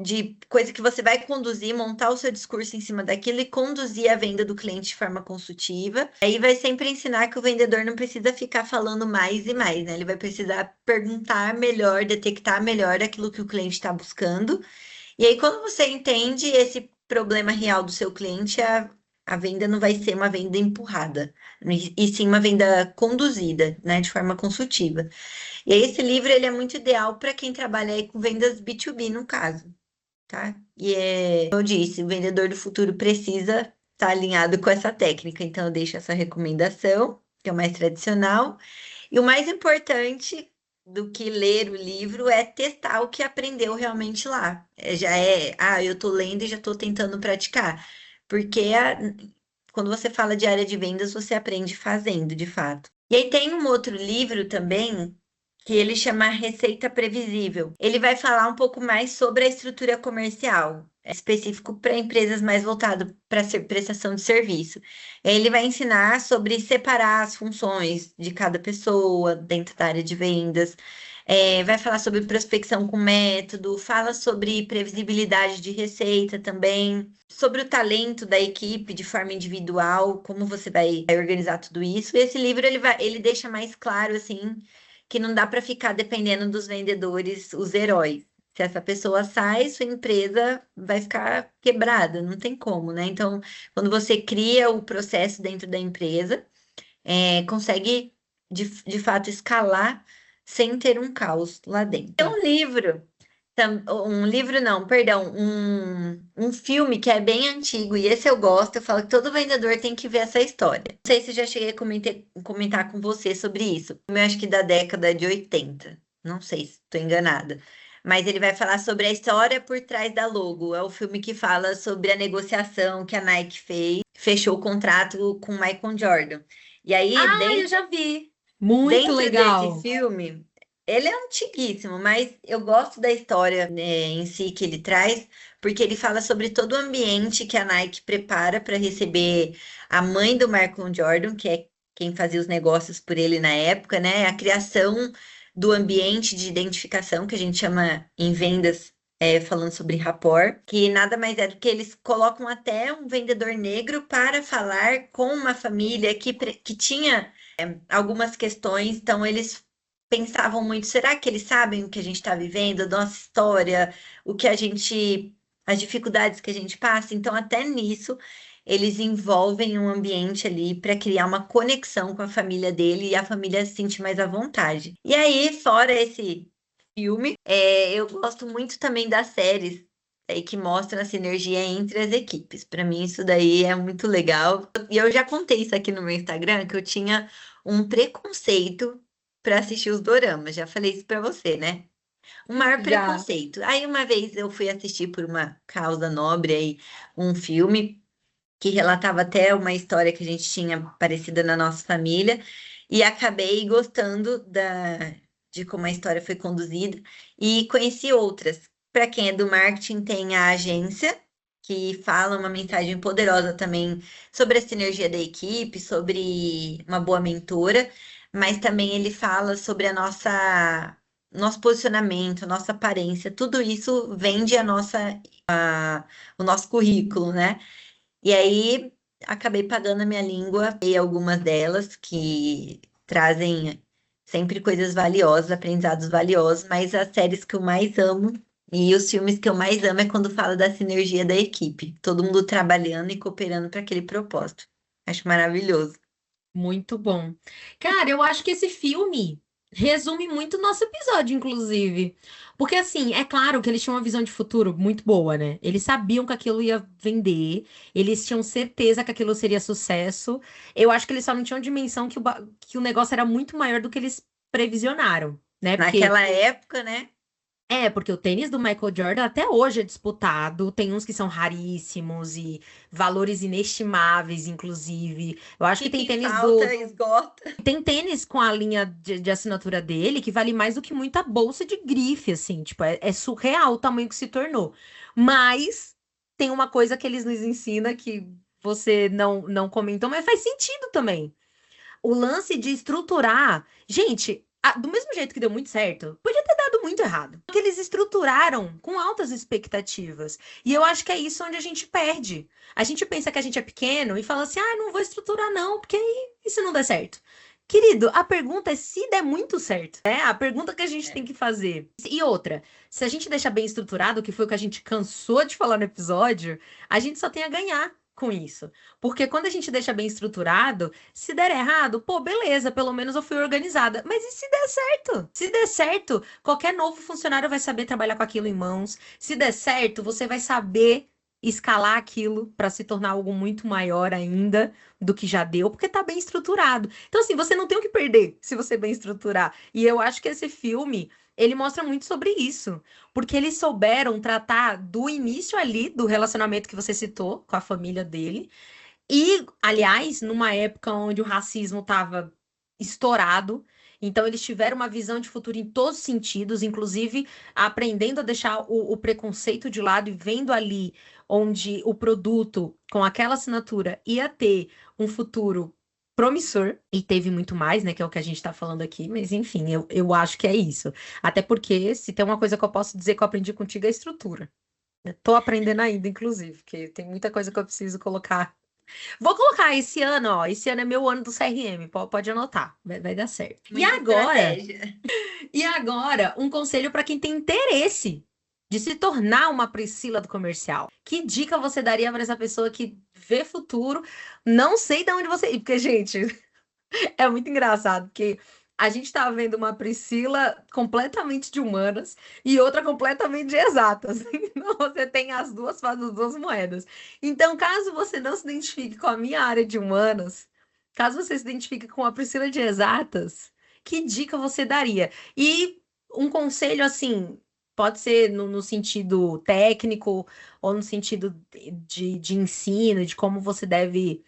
coisa que você vai conduzir, montar o seu discurso em cima daquilo e conduzir a venda do cliente de forma consultiva. Aí vai sempre ensinar que o vendedor não precisa ficar falando mais e mais, né? Ele vai precisar perguntar melhor, detectar melhor aquilo que o cliente está buscando. E aí, quando você entende esse problema real do seu cliente, a venda não vai ser uma venda empurrada, e sim uma venda conduzida, né, de forma consultiva. E aí, esse livro ele é muito ideal para quem trabalha aí com vendas B2B, no caso, tá? E como eu disse, o vendedor do futuro precisa estar alinhado com essa técnica. Então, eu deixo essa recomendação, que é o mais tradicional. E o mais importante do que ler o livro é testar o que aprendeu realmente lá. Eu tô lendo e já tô tentando praticar. Porque quando você fala de área de vendas, você aprende fazendo, de fato. E aí tem um outro livro também que ele chama Receita Previsível. Ele vai falar um pouco mais sobre a estrutura comercial, específico para empresas mais voltado para prestação de serviço. Ele vai ensinar sobre separar as funções de cada pessoa dentro da área de vendas. Vai falar sobre prospecção com método, fala sobre previsibilidade de receita também, sobre o talento da equipe de forma individual, como você vai organizar tudo isso. Esse livro ele deixa mais claro assim que não dá para ficar dependendo dos vendedores, os heróis. Se essa pessoa sai, sua empresa vai ficar quebrada, não tem como, né? Então, quando você cria o processo dentro da empresa, consegue de fato escalar sem ter um caos lá dentro. Tem um livro, um livro não, perdão, um filme que é bem antigo, e esse eu gosto, eu falo que todo vendedor tem que ver essa história. Não sei se eu já cheguei a comentar com você sobre isso. Eu acho que da década de 80. Não sei se estou enganada. Mas ele vai falar sobre a história por trás da logo. É o filme que fala sobre a negociação que a Nike fez, fechou o contrato com Michael Jordan. E aí, Ah, eu já vi. Muito dentro desse legal. filme, ele é antiguíssimo, mas eu gosto da história, né, em si que ele traz, porque ele fala sobre todo o ambiente que a Nike prepara para receber a mãe do Michael Jordan, que é quem fazia os negócios por ele na época, né? A criação do ambiente de identificação, que a gente chama em vendas, falando sobre rapport, que nada mais é do que eles colocam até um vendedor negro para falar com uma família que tinha algumas questões, então eles pensavam muito, será que eles sabem o que a gente está vivendo, a nossa história, as dificuldades que a gente passa? Então, até nisso, eles envolvem um ambiente ali para criar uma conexão com a família dele e a família se sentir mais à vontade. E aí, fora esse filme, eu gosto muito também das séries que mostram a sinergia entre as equipes. Para mim, isso daí é muito legal. E eu já contei isso aqui no meu Instagram, que eu tinha um preconceito para assistir os doramas. Já falei isso para você, né? Um maior Já. preconceito. Aí uma vez eu fui assistir por uma causa nobre aí um filme que relatava até uma história que a gente tinha parecida na nossa família e acabei gostando de como a história foi conduzida e conheci outras. Para quem é do marketing, tem a agência que fala uma mensagem poderosa também sobre a sinergia da equipe, sobre uma boa mentora, mas também ele fala sobre nosso posicionamento, nossa aparência, tudo isso vende o nosso currículo, né? E aí acabei pagando a minha língua e algumas delas que trazem sempre coisas valiosas, aprendizados valiosos, mas as séries que eu mais amo e os filmes que eu mais amo é quando fala da sinergia da equipe, todo mundo trabalhando e cooperando para aquele propósito. Acho maravilhoso. Muito bom. Cara, eu acho que esse filme resume muito o nosso episódio, inclusive. Porque, assim, é claro que eles tinham uma visão de futuro muito boa, né? Eles sabiam que aquilo ia vender, eles tinham certeza que aquilo seria sucesso. Eu acho que eles só não tinham dimensão que o negócio era muito maior do que eles previsionaram, né? Porque Naquela época, né? porque o tênis do Michael Jordan até hoje é disputado. Tem uns que são raríssimos e valores inestimáveis, inclusive. Eu acho que Que tem tênis falta, esgota. tem tênis com a linha de assinatura dele que vale mais do que muita bolsa de grife, assim. Tipo, é surreal o tamanho que se tornou. Mas tem uma coisa que eles nos ensinam que você não comentou, mas faz sentido também. O lance de estruturar. Gente, do mesmo jeito que deu muito certo, podia ter dado muito errado. Porque eles estruturaram com altas expectativas. E eu acho que é isso onde a gente perde. A gente pensa que a gente é pequeno e fala assim: ah, não vou estruturar, não, porque e se não der certo? Querido, a pergunta é se der muito certo. É a pergunta que a gente tem que fazer. E outra, se a gente deixar bem estruturado, que foi o que a gente cansou de falar no episódio, a gente só tem a ganhar com isso. Porque quando a gente deixa bem estruturado, se der errado, pô, beleza, pelo menos eu fui organizada. Mas e se der certo? Se der certo, qualquer novo funcionário vai saber trabalhar com aquilo em mãos. Se der certo, você vai saber escalar aquilo para se tornar algo muito maior ainda do que já deu, porque tá bem estruturado. Então, assim, você não tem o que perder se você bem estruturar. E eu acho que esse filme, ele mostra muito sobre isso, porque eles souberam tratar do início ali do relacionamento que você citou com a família dele. E, aliás, numa época onde o racismo estava estourado, então eles tiveram uma visão de futuro em todos os sentidos, inclusive aprendendo a deixar o preconceito de lado e vendo ali onde o produto com aquela assinatura ia ter um futuro promissor, e teve muito mais, né, que é o que a gente está falando aqui, mas enfim, eu acho que é isso. Até porque, se tem uma coisa que eu posso dizer que eu aprendi contigo, é estrutura. Tô aprendendo ainda, inclusive, porque tem muita coisa que eu preciso colocar. Vou colocar esse ano, ó. Esse ano é meu ano do CRM. Pode anotar. Vai dar certo. Muita estratégia. E agora, um conselho para quem tem interesse de se tornar uma Priscila do comercial. Que dica você daria para essa pessoa que vê futuro? Não sei de onde você. Porque, gente, é muito engraçado, porque a gente tá vendo uma Priscila completamente de humanas e outra completamente de exatas. Então você tem as duas faces das duas moedas. Então, caso você não se identifique com a minha área de humanas, caso você se identifique com a Priscila de exatas, que dica você daria? E um conselho assim. Pode ser no sentido técnico ou no sentido de ensino, de como você deve,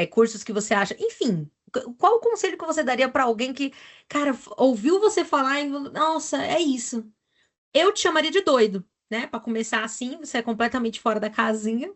cursos que você acha, enfim, qual o conselho que você daria pra alguém que, cara, ouviu você falar e, nossa, é isso. Eu te chamaria de doido, né? Pra começar assim, você é completamente fora da casinha,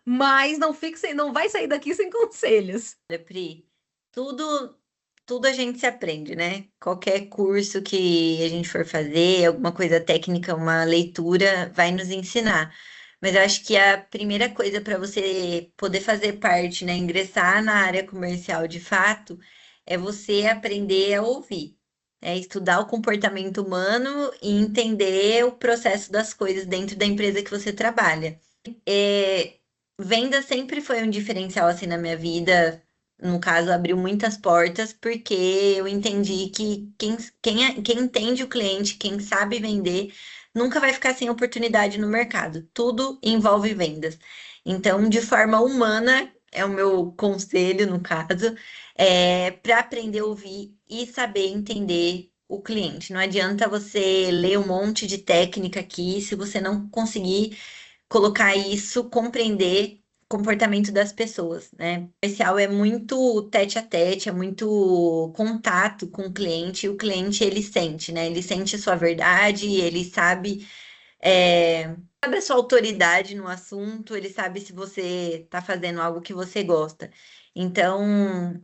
mas não fique sem, não vai sair daqui sem conselhos. Pri, tudo, tudo a gente se aprende, né? Qualquer curso que a gente for fazer, alguma coisa técnica, uma leitura, vai nos ensinar. Mas eu acho que a primeira coisa para você poder fazer parte, né, ingressar na área comercial de fato, é você aprender a ouvir, é estudar o comportamento humano e entender o processo das coisas dentro da empresa que você trabalha. É, venda sempre foi um diferencial assim na minha vida. No caso, abriu muitas portas, porque eu entendi que quem entende o cliente, quem sabe vender, nunca vai ficar sem oportunidade no mercado. Tudo envolve vendas. Então, de forma humana, é o meu conselho, no caso, para aprender a ouvir e saber entender o cliente. Não adianta você ler um monte de técnica aqui se você não conseguir colocar isso, compreender o comportamento das pessoas, né? O comercial é muito tete a tete, é muito contato com o cliente, e o cliente ele sente, né? Ele sente a sua verdade, ele sabe a sua autoridade no assunto, ele sabe se você está fazendo algo que você gosta. Então,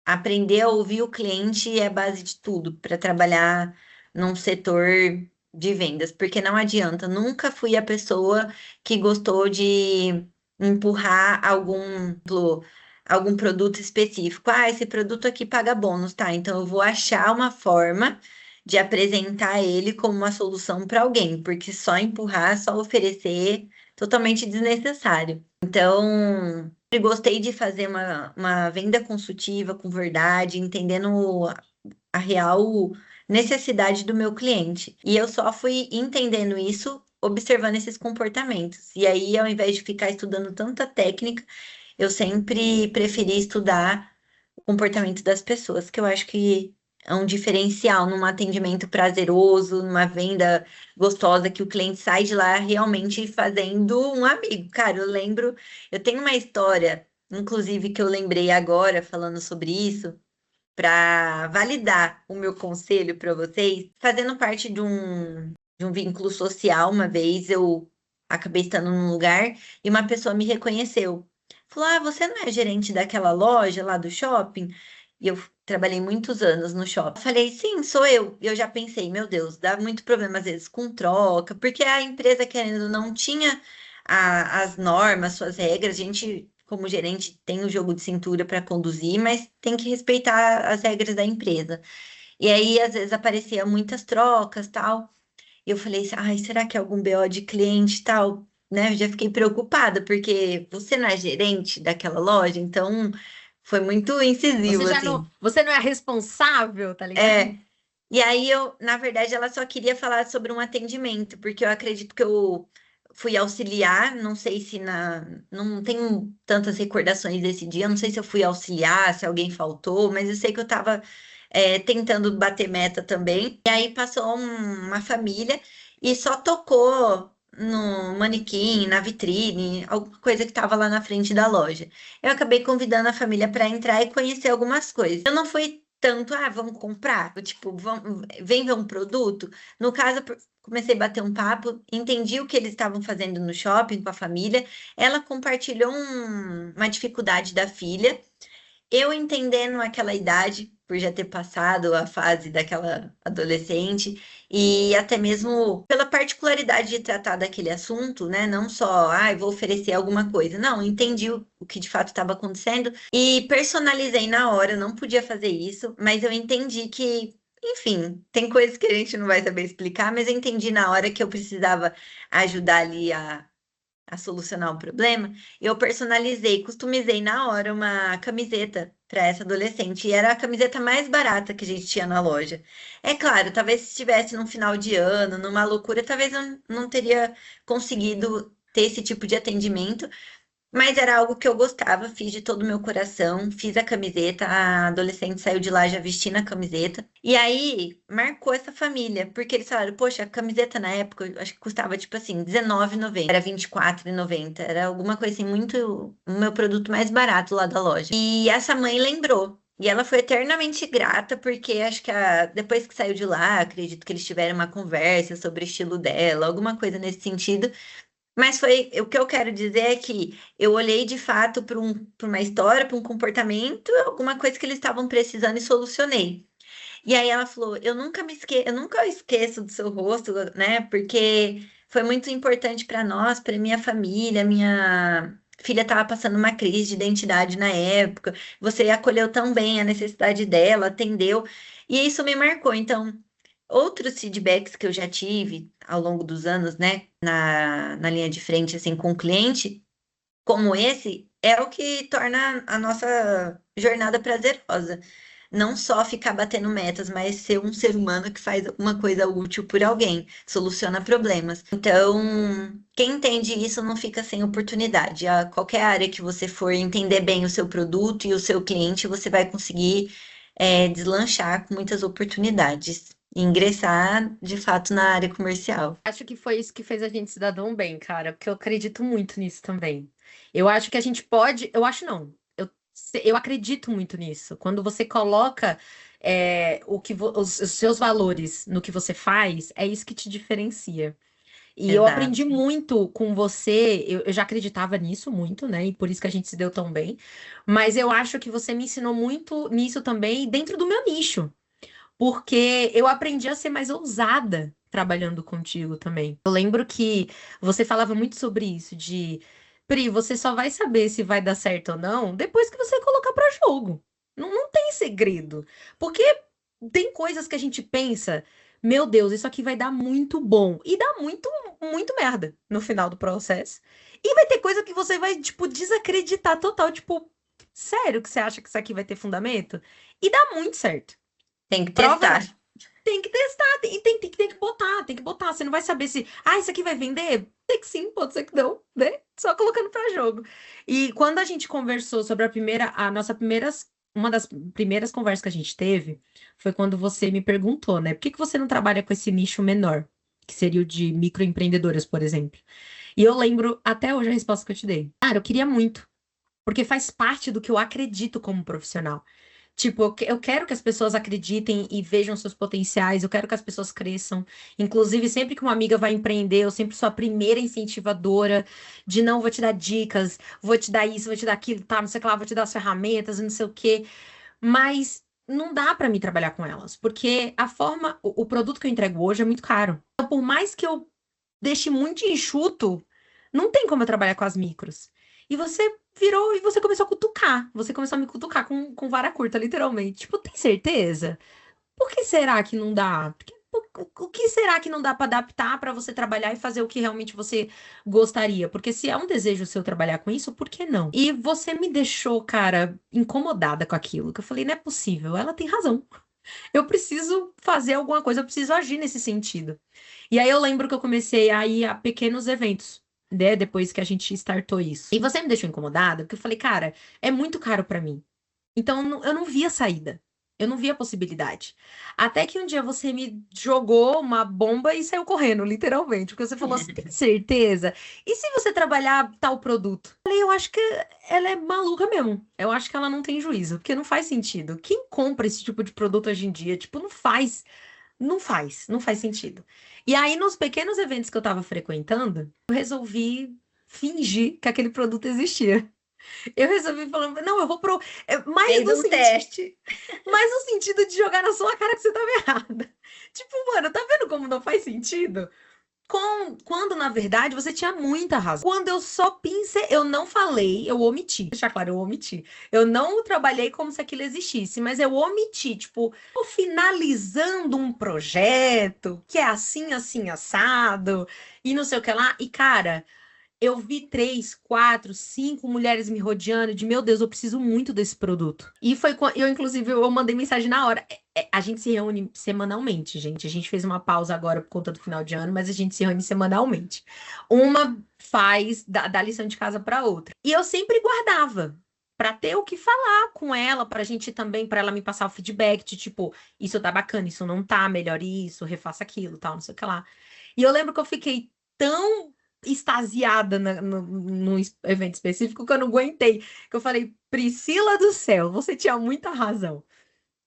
aprender a ouvir o cliente é a base de tudo para trabalhar num setor de vendas, porque não adianta, nunca fui a pessoa que gostou de empurrar algum produto específico. Ah, esse produto aqui paga bônus, tá? Então eu vou achar uma forma de apresentar ele como uma solução para alguém, porque só empurrar, só oferecer, totalmente desnecessário. Então, sempre gostei de fazer uma venda consultiva com verdade, entendendo a real necessidade do meu cliente. E eu só fui entendendo isso observando esses comportamentos. E aí, ao invés de ficar estudando tanta técnica, eu sempre preferi estudar o comportamento das pessoas, que eu acho que é um diferencial num atendimento prazeroso, numa venda gostosa, que o cliente sai de lá realmente fazendo um amigo. Cara, eu tenho uma história, inclusive, que eu lembrei agora falando sobre isso para validar o meu conselho para vocês, fazendo parte de um vínculo social, uma vez eu acabei estando num lugar e uma pessoa me reconheceu. Falou: Ah, você não é gerente daquela loja lá do shopping? E eu trabalhei muitos anos no shopping. Eu falei: Sim, sou eu. E eu já pensei: Meu Deus, dá muito problema às vezes com troca, porque a empresa, querendo ou não, tinha as normas, suas regras. A gente, como gerente, tem o jogo de cintura para conduzir, mas tem que respeitar as regras da empresa. E aí, às vezes, aparecia muitas trocas, tal. E eu falei, ai, será que é algum BO de cliente e tal? Né? Eu já fiquei preocupada, porque você não é gerente daquela loja, então foi muito incisivo, assim. Você não é responsável, tá ligado? É, e aí na verdade, ela só queria falar sobre um atendimento, porque eu acredito que eu fui auxiliar, não sei se não tenho tantas recordações desse dia, não sei se eu fui auxiliar, se alguém faltou, mas eu sei que eu estava tentando bater meta também. E aí passou uma família e só tocou no manequim, na vitrine, alguma coisa que estava lá na frente da loja. Eu acabei convidando a família para entrar e conhecer algumas coisas. Eu não fui tanto, vamos comprar, tipo, vem ver um produto. No caso, comecei a bater um papo, entendi o que eles estavam fazendo no shopping com a família. Ela compartilhou uma dificuldade da filha. Eu entendendo aquela idade, por já ter passado a fase daquela adolescente, e até mesmo pela particularidade de tratar daquele assunto, né? Não só, vou oferecer alguma coisa. Não, entendi o que de fato estava acontecendo e personalizei na hora. Eu não podia fazer isso, mas eu entendi que, enfim, tem coisas que a gente não vai saber explicar, mas eu entendi na hora que eu precisava ajudar ali a solucionar o problema, eu personalizei, customizei na hora uma camiseta para essa adolescente. E era a camiseta mais barata que a gente tinha na loja. É claro, talvez se estivesse num final de ano, numa loucura, talvez eu não teria conseguido ter esse tipo de atendimento, mas era algo que eu gostava, fiz de todo o meu coração, fiz a camiseta, a adolescente saiu de lá já vestindo a camiseta. E aí marcou essa família, porque eles falaram, poxa, a camiseta na época, eu acho que custava tipo assim, R$19,90, era R$24,90, era alguma coisa assim, muito, o meu produto mais barato lá da loja. E essa mãe lembrou. E ela foi eternamente grata, porque acho que depois que saiu de lá, acredito que eles tiveram uma conversa sobre o estilo dela, alguma coisa nesse sentido. Mas foi o que eu quero dizer é que eu olhei de fato para uma história, para um comportamento, alguma coisa que eles estavam precisando e solucionei. E aí ela falou: eu nunca esqueço do seu rosto, né? Porque foi muito importante para nós, para minha família, minha filha estava passando uma crise de identidade na época. Você acolheu tão bem a necessidade dela, atendeu, e isso me marcou. Então, outros feedbacks que eu já tive ao longo dos anos, né, na linha de frente, assim, com o cliente, como esse, é o que torna a nossa jornada prazerosa. Não só ficar batendo metas, mas ser um ser humano que faz uma coisa útil por alguém, soluciona problemas. Então, quem entende isso não fica sem oportunidade. A qualquer área que você for entender bem o seu produto e o seu cliente, você vai conseguir, deslanchar com muitas oportunidades e ingressar de fato na área comercial. Acho que foi isso que fez a gente cidadão bem, cara, porque eu acredito muito nisso também. Eu acho que a gente pode, eu acho não, eu acredito muito nisso. Quando você coloca os seus valores no que você faz, é isso que te diferencia. E eu aprendi Exato. muito com você, eu já acreditava nisso muito, né? E por isso que a gente se deu tão bem. Mas eu acho que você me ensinou muito nisso também dentro do meu nicho porque eu aprendi a ser mais ousada trabalhando contigo também. Eu lembro que você falava muito sobre isso, de Pri, você só vai saber se vai dar certo ou não depois que você colocar pra jogo. Não tem segredo. Porque tem coisas que a gente pensa, meu Deus, isso aqui vai dar muito bom. E dá muito, muito merda no final do processo. E vai ter coisa que você vai, tipo, desacreditar total. Tipo, sério que você acha que isso aqui vai ter fundamento? E dá muito certo. Tem que Prova testar. tem que testar, e tem que botar, tem que botar. Você não vai saber se, isso aqui vai vender? Tem que sim, pode ser que não, né? Só colocando pra jogo. E quando a gente conversou sobre uma das primeiras conversas que a gente teve, foi quando você me perguntou, né? Por que que você não trabalha com esse nicho menor? Que seria o de microempreendedoras, por exemplo. E eu lembro até hoje a resposta que eu te dei. Cara, eu queria muito, porque faz parte do que eu acredito como profissional. Tipo, eu quero que as pessoas acreditem e vejam seus potenciais, eu quero que as pessoas cresçam. Inclusive, sempre que uma amiga vai empreender, eu sempre sou a primeira incentivadora de não vou te dar dicas, vou te dar isso, vou te dar aquilo, tá, não sei o que lá, vou te dar as ferramentas, não sei o quê. Mas não dá pra mim trabalhar com elas, porque o produto que eu entrego hoje é muito caro. Então, por mais que eu deixe muito enxuto, não tem como eu trabalhar com as micros. E você virou e você começou a cutucar. Você começou a me cutucar com vara curta, literalmente. Tipo, tem certeza? Por que será que não dá? O que será que não dá para adaptar para você trabalhar e fazer o que realmente você gostaria? Porque se é um desejo seu trabalhar com isso, por que não? E você me deixou, cara, incomodada com aquilo. Que eu falei, não é possível. Ela tem razão. Eu preciso fazer alguma coisa, eu preciso agir nesse sentido. E aí eu lembro que eu comecei a ir a pequenos eventos né, depois que a gente startou isso. E você me deixou incomodada, porque eu falei, cara, é muito caro pra mim. Então eu não via saída. Eu não via possibilidade. Até que um dia você me jogou uma bomba e saiu correndo, literalmente. Porque você falou assim, tem certeza? E se você trabalhar tal produto? Eu falei, eu acho que ela é maluca mesmo. Eu acho que ela não tem juízo, porque não faz sentido. Quem compra esse tipo de produto hoje em dia? Tipo, não faz sentido. E aí, nos pequenos eventos que eu tava frequentando, eu resolvi fingir que aquele produto existia. Eu resolvi falar, não, eu vou pro. Mais Fez no um sentido, teste. mais no sentido de jogar na sua cara que você tava errada. Tipo, mano, tá vendo como não faz sentido? Quando, na verdade, você tinha muita razão. Quando eu só pensei, eu não falei, eu omiti. Deixa claro, eu omiti. Eu não trabalhei como se aquilo existisse, mas eu omiti, tipo, tô finalizando um projeto que é assim, assim, assado, e não sei o que lá. E, cara, eu vi 3, 4, 5 mulheres me rodeando de, meu Deus, eu preciso muito desse produto. E foi quando eu, inclusive, eu mandei mensagem na hora. A gente se reúne semanalmente, gente. A gente fez uma pausa agora por conta do final de ano, mas a gente se reúne semanalmente. Uma faz da lição de casa para outra. E eu sempre guardava para ter o que falar com ela, para a gente também, para ela me passar o feedback de tipo, isso tá bacana, isso não tá, melhore isso, refaça aquilo, tal, não sei o que lá. E eu lembro que eu fiquei tão extasiada no evento específico que eu não aguentei. Que eu falei, Priscila do céu, você tinha muita razão.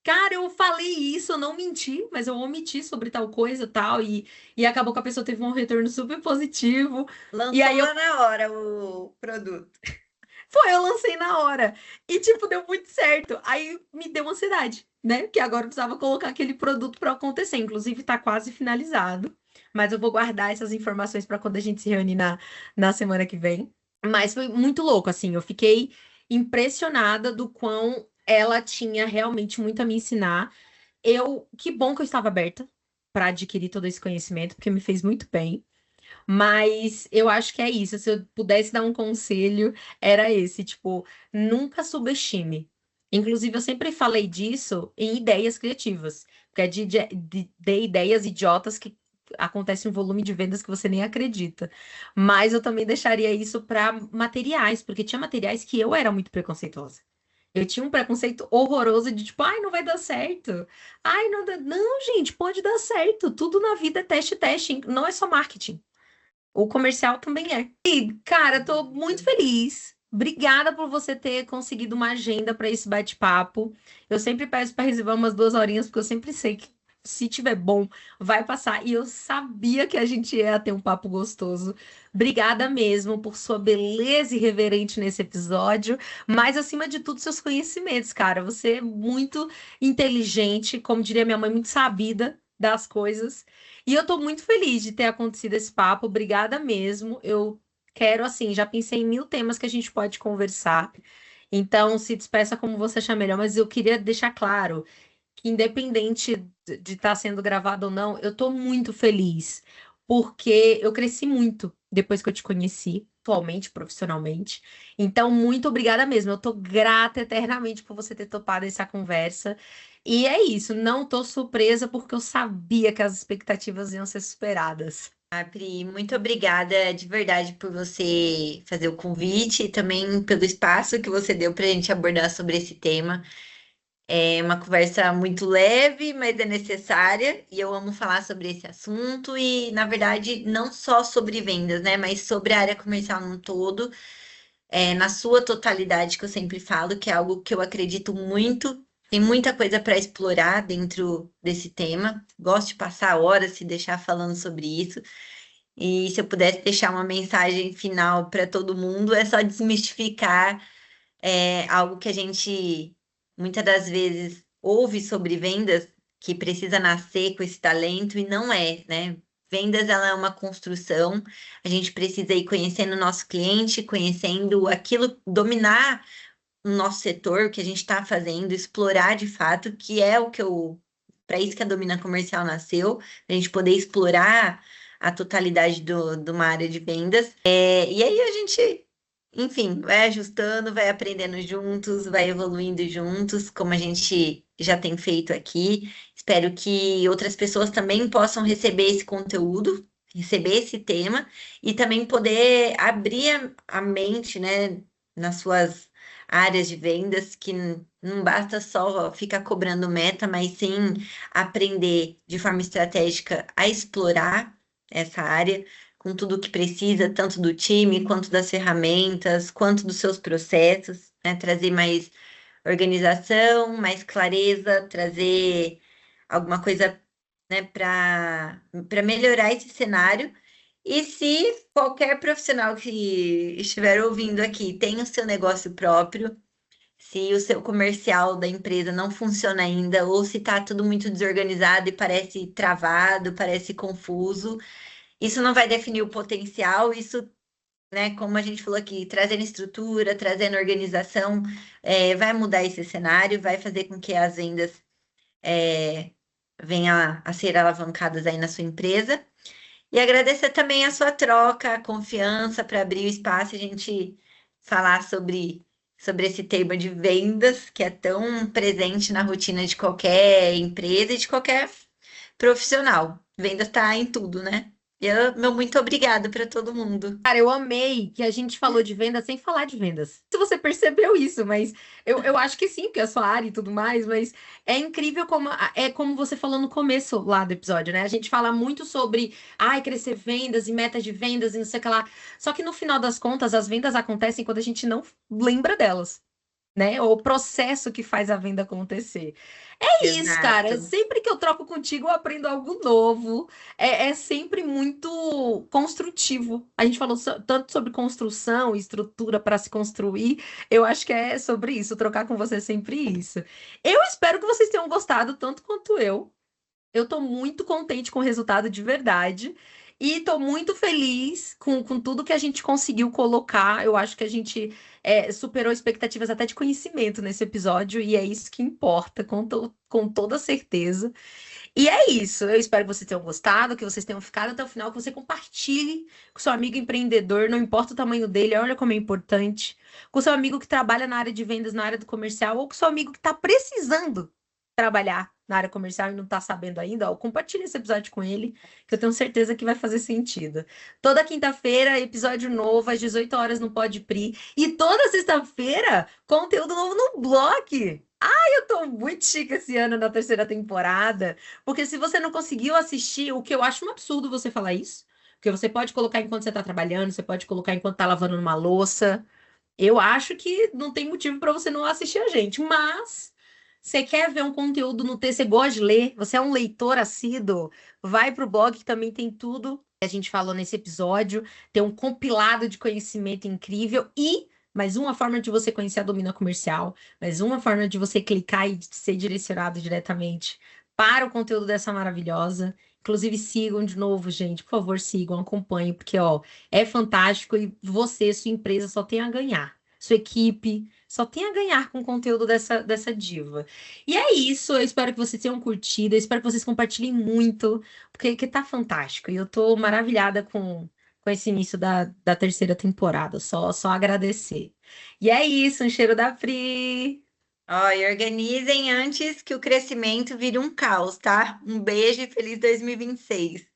Cara, eu falei isso, eu não menti, mas eu omiti sobre tal coisa tal, e acabou que a pessoa teve um retorno super positivo. E Lançou aí lá na hora o produto. eu lancei na hora. E, tipo, deu muito certo. Aí me deu ansiedade, né? Que agora eu precisava colocar aquele produto para acontecer. Inclusive, tá quase finalizado. Mas eu vou guardar essas informações para quando a gente se reunir na semana que vem. Mas foi muito louco, assim. Eu fiquei impressionada do quão ela tinha realmente muito a me ensinar. Que bom que eu estava aberta para adquirir todo esse conhecimento, porque me fez muito bem. Mas eu acho que é isso. Se eu pudesse dar um conselho, era esse, tipo, nunca subestime. Inclusive, eu sempre falei disso em ideias criativas, porque é de ideias idiotas que acontece um volume de vendas que você nem acredita. Mas eu também deixaria isso para materiais, porque tinha materiais que eu era muito preconceituosa. Eu tinha um preconceito horroroso de tipo, ai, não vai dar certo. Ai, não dá. Não, gente, pode dar certo. Tudo na vida é teste, teste. Não é só marketing. O comercial também é. E, cara, tô muito feliz. Obrigada por você ter conseguido uma agenda para esse bate-papo. Eu sempre peço para reservar umas 2 horinhas, porque eu sempre sei que se tiver bom, vai passar. E eu sabia que a gente ia ter um papo gostoso. Obrigada mesmo por sua beleza irreverente nesse episódio, mas acima de tudo, seus conhecimentos, cara. Você é muito inteligente, como diria minha mãe, muito sabida das coisas. E eu tô muito feliz de ter acontecido esse papo. Obrigada mesmo. Eu quero, assim, já pensei em 1000 temas que a gente pode conversar. Então, se despeça como você achar melhor, mas eu queria deixar claro que, independente de estar sendo gravado ou não, eu tô muito feliz, porque eu cresci muito depois que eu te conheci, atualmente, profissionalmente. Então, muito obrigada mesmo. Eu tô grata eternamente por você ter topado essa conversa. E é isso, não tô surpresa porque eu sabia que as expectativas iam ser superadas. Ah, Pri, muito obrigada de verdade por você fazer o convite e também pelo espaço que você deu para a gente abordar sobre esse tema. É uma conversa muito leve, mas é necessária, e eu amo falar sobre esse assunto, e, na verdade, não só sobre vendas, né, mas sobre a área comercial num todo, na sua totalidade, que eu sempre falo, que é algo que eu acredito muito. Tem muita coisa para explorar dentro desse tema. Gosto de passar horas se deixar falando sobre isso. E se eu pudesse deixar uma mensagem final para todo mundo, é só desmistificar algo que a gente muitas das vezes ouve sobre vendas, que precisa nascer com esse talento e não é, né? Vendas, ela é uma construção, a gente precisa ir conhecendo o nosso cliente, conhecendo aquilo, dominar o nosso setor, o que a gente está fazendo, explorar de fato, que é o que para isso que a Domina Comercial nasceu, a gente poder explorar a totalidade de uma área de vendas. E aí a gente, enfim, vai ajustando, vai aprendendo juntos, vai evoluindo juntos, como a gente já tem feito aqui. Espero que outras pessoas também possam receber esse conteúdo. receber esse tema e também poder abrir a mente, né, nas suas áreas de vendas, que não basta só ficar cobrando meta, mas sim aprender de forma estratégica a explorar essa área com tudo o que precisa, tanto do time, quanto das ferramentas, quanto dos seus processos, né, trazer mais organização, mais clareza, trazer alguma coisa, né, para melhorar esse cenário. E se qualquer profissional que estiver ouvindo aqui tem o seu negócio próprio, se o seu comercial da empresa não funciona ainda, ou se está tudo muito desorganizado e parece travado, parece confuso, isso não vai definir o potencial, isso, né, como a gente falou aqui, trazendo estrutura, trazendo organização, vai mudar esse cenário, vai fazer com que as vendas é, venham a ser alavancadas aí na sua empresa. E agradecer também a sua troca, a confiança para abrir o espaço e a gente falar sobre esse tema de vendas, que é tão presente na rotina de qualquer empresa e de qualquer profissional. Vendas está em tudo, né? Meu muito obrigado para todo mundo. Cara, eu amei que a gente falou de vendas sem falar de vendas. Se você percebeu isso, mas eu acho que sim, porque é a sua área e tudo mais, mas é incrível como é como você falou no começo lá do episódio, né? A gente fala muito sobre crescer vendas e metas de vendas e não sei o que lá. Só que no final das contas, as vendas acontecem quando a gente não lembra delas. Né? O processo que faz a venda acontecer. É isso, cara. Exato. Sempre que eu troco contigo, eu aprendo algo novo. É sempre muito construtivo. A gente falou tanto sobre construção e estrutura para se construir. Eu acho que é sobre isso. Trocar com você é sempre isso. Eu espero que vocês tenham gostado tanto quanto eu. Eu tô muito contente com o resultado de verdade. E tô muito feliz com tudo que a gente conseguiu colocar. Eu acho que a gente superou expectativas até de conhecimento nesse episódio, e é isso que importa, com toda certeza. E é isso. Eu espero que vocês tenham gostado, que vocês tenham ficado até o final, que você compartilhe com seu amigo empreendedor, não importa o tamanho dele, olha como é importante. Com seu amigo que trabalha na área de vendas, na área do comercial, ou com seu amigo que está precisando trabalhar na área comercial e não está sabendo ainda, ó, compartilhe esse episódio com ele, que eu tenho certeza que vai fazer sentido. Toda quinta-feira, episódio novo, às 18 horas no Podpri. E toda sexta-feira, conteúdo novo no blog. Eu tô muito chique esse ano na terceira temporada, porque se você não conseguiu assistir, o que eu acho um absurdo você falar isso, porque você pode colocar enquanto você tá trabalhando, você pode colocar enquanto tá lavando uma louça. Eu acho que não tem motivo para você não assistir a gente, mas você quer ver um conteúdo no texto, você gosta de ler, você é um leitor assíduo, vai pro blog que também tem tudo que a gente falou nesse episódio, tem um compilado de conhecimento incrível e mais uma forma de você conhecer a Domina Comercial, mais uma forma de você clicar e ser direcionado diretamente para o conteúdo dessa maravilhosa. Inclusive, sigam de novo, gente. Por favor, sigam, acompanhem, porque, ó, é fantástico e você, sua empresa, só tem a ganhar. Sua equipe só tem a ganhar com o conteúdo dessa diva. E é isso. Eu espero que vocês tenham curtido. Eu espero que vocês compartilhem muito, porque que tá fantástico. E eu tô maravilhada com esse início da terceira temporada. Só agradecer. E é isso. Um cheiro da Pri. Ó, e organizem antes que o crescimento vire um caos, tá? Um beijo e feliz 2026.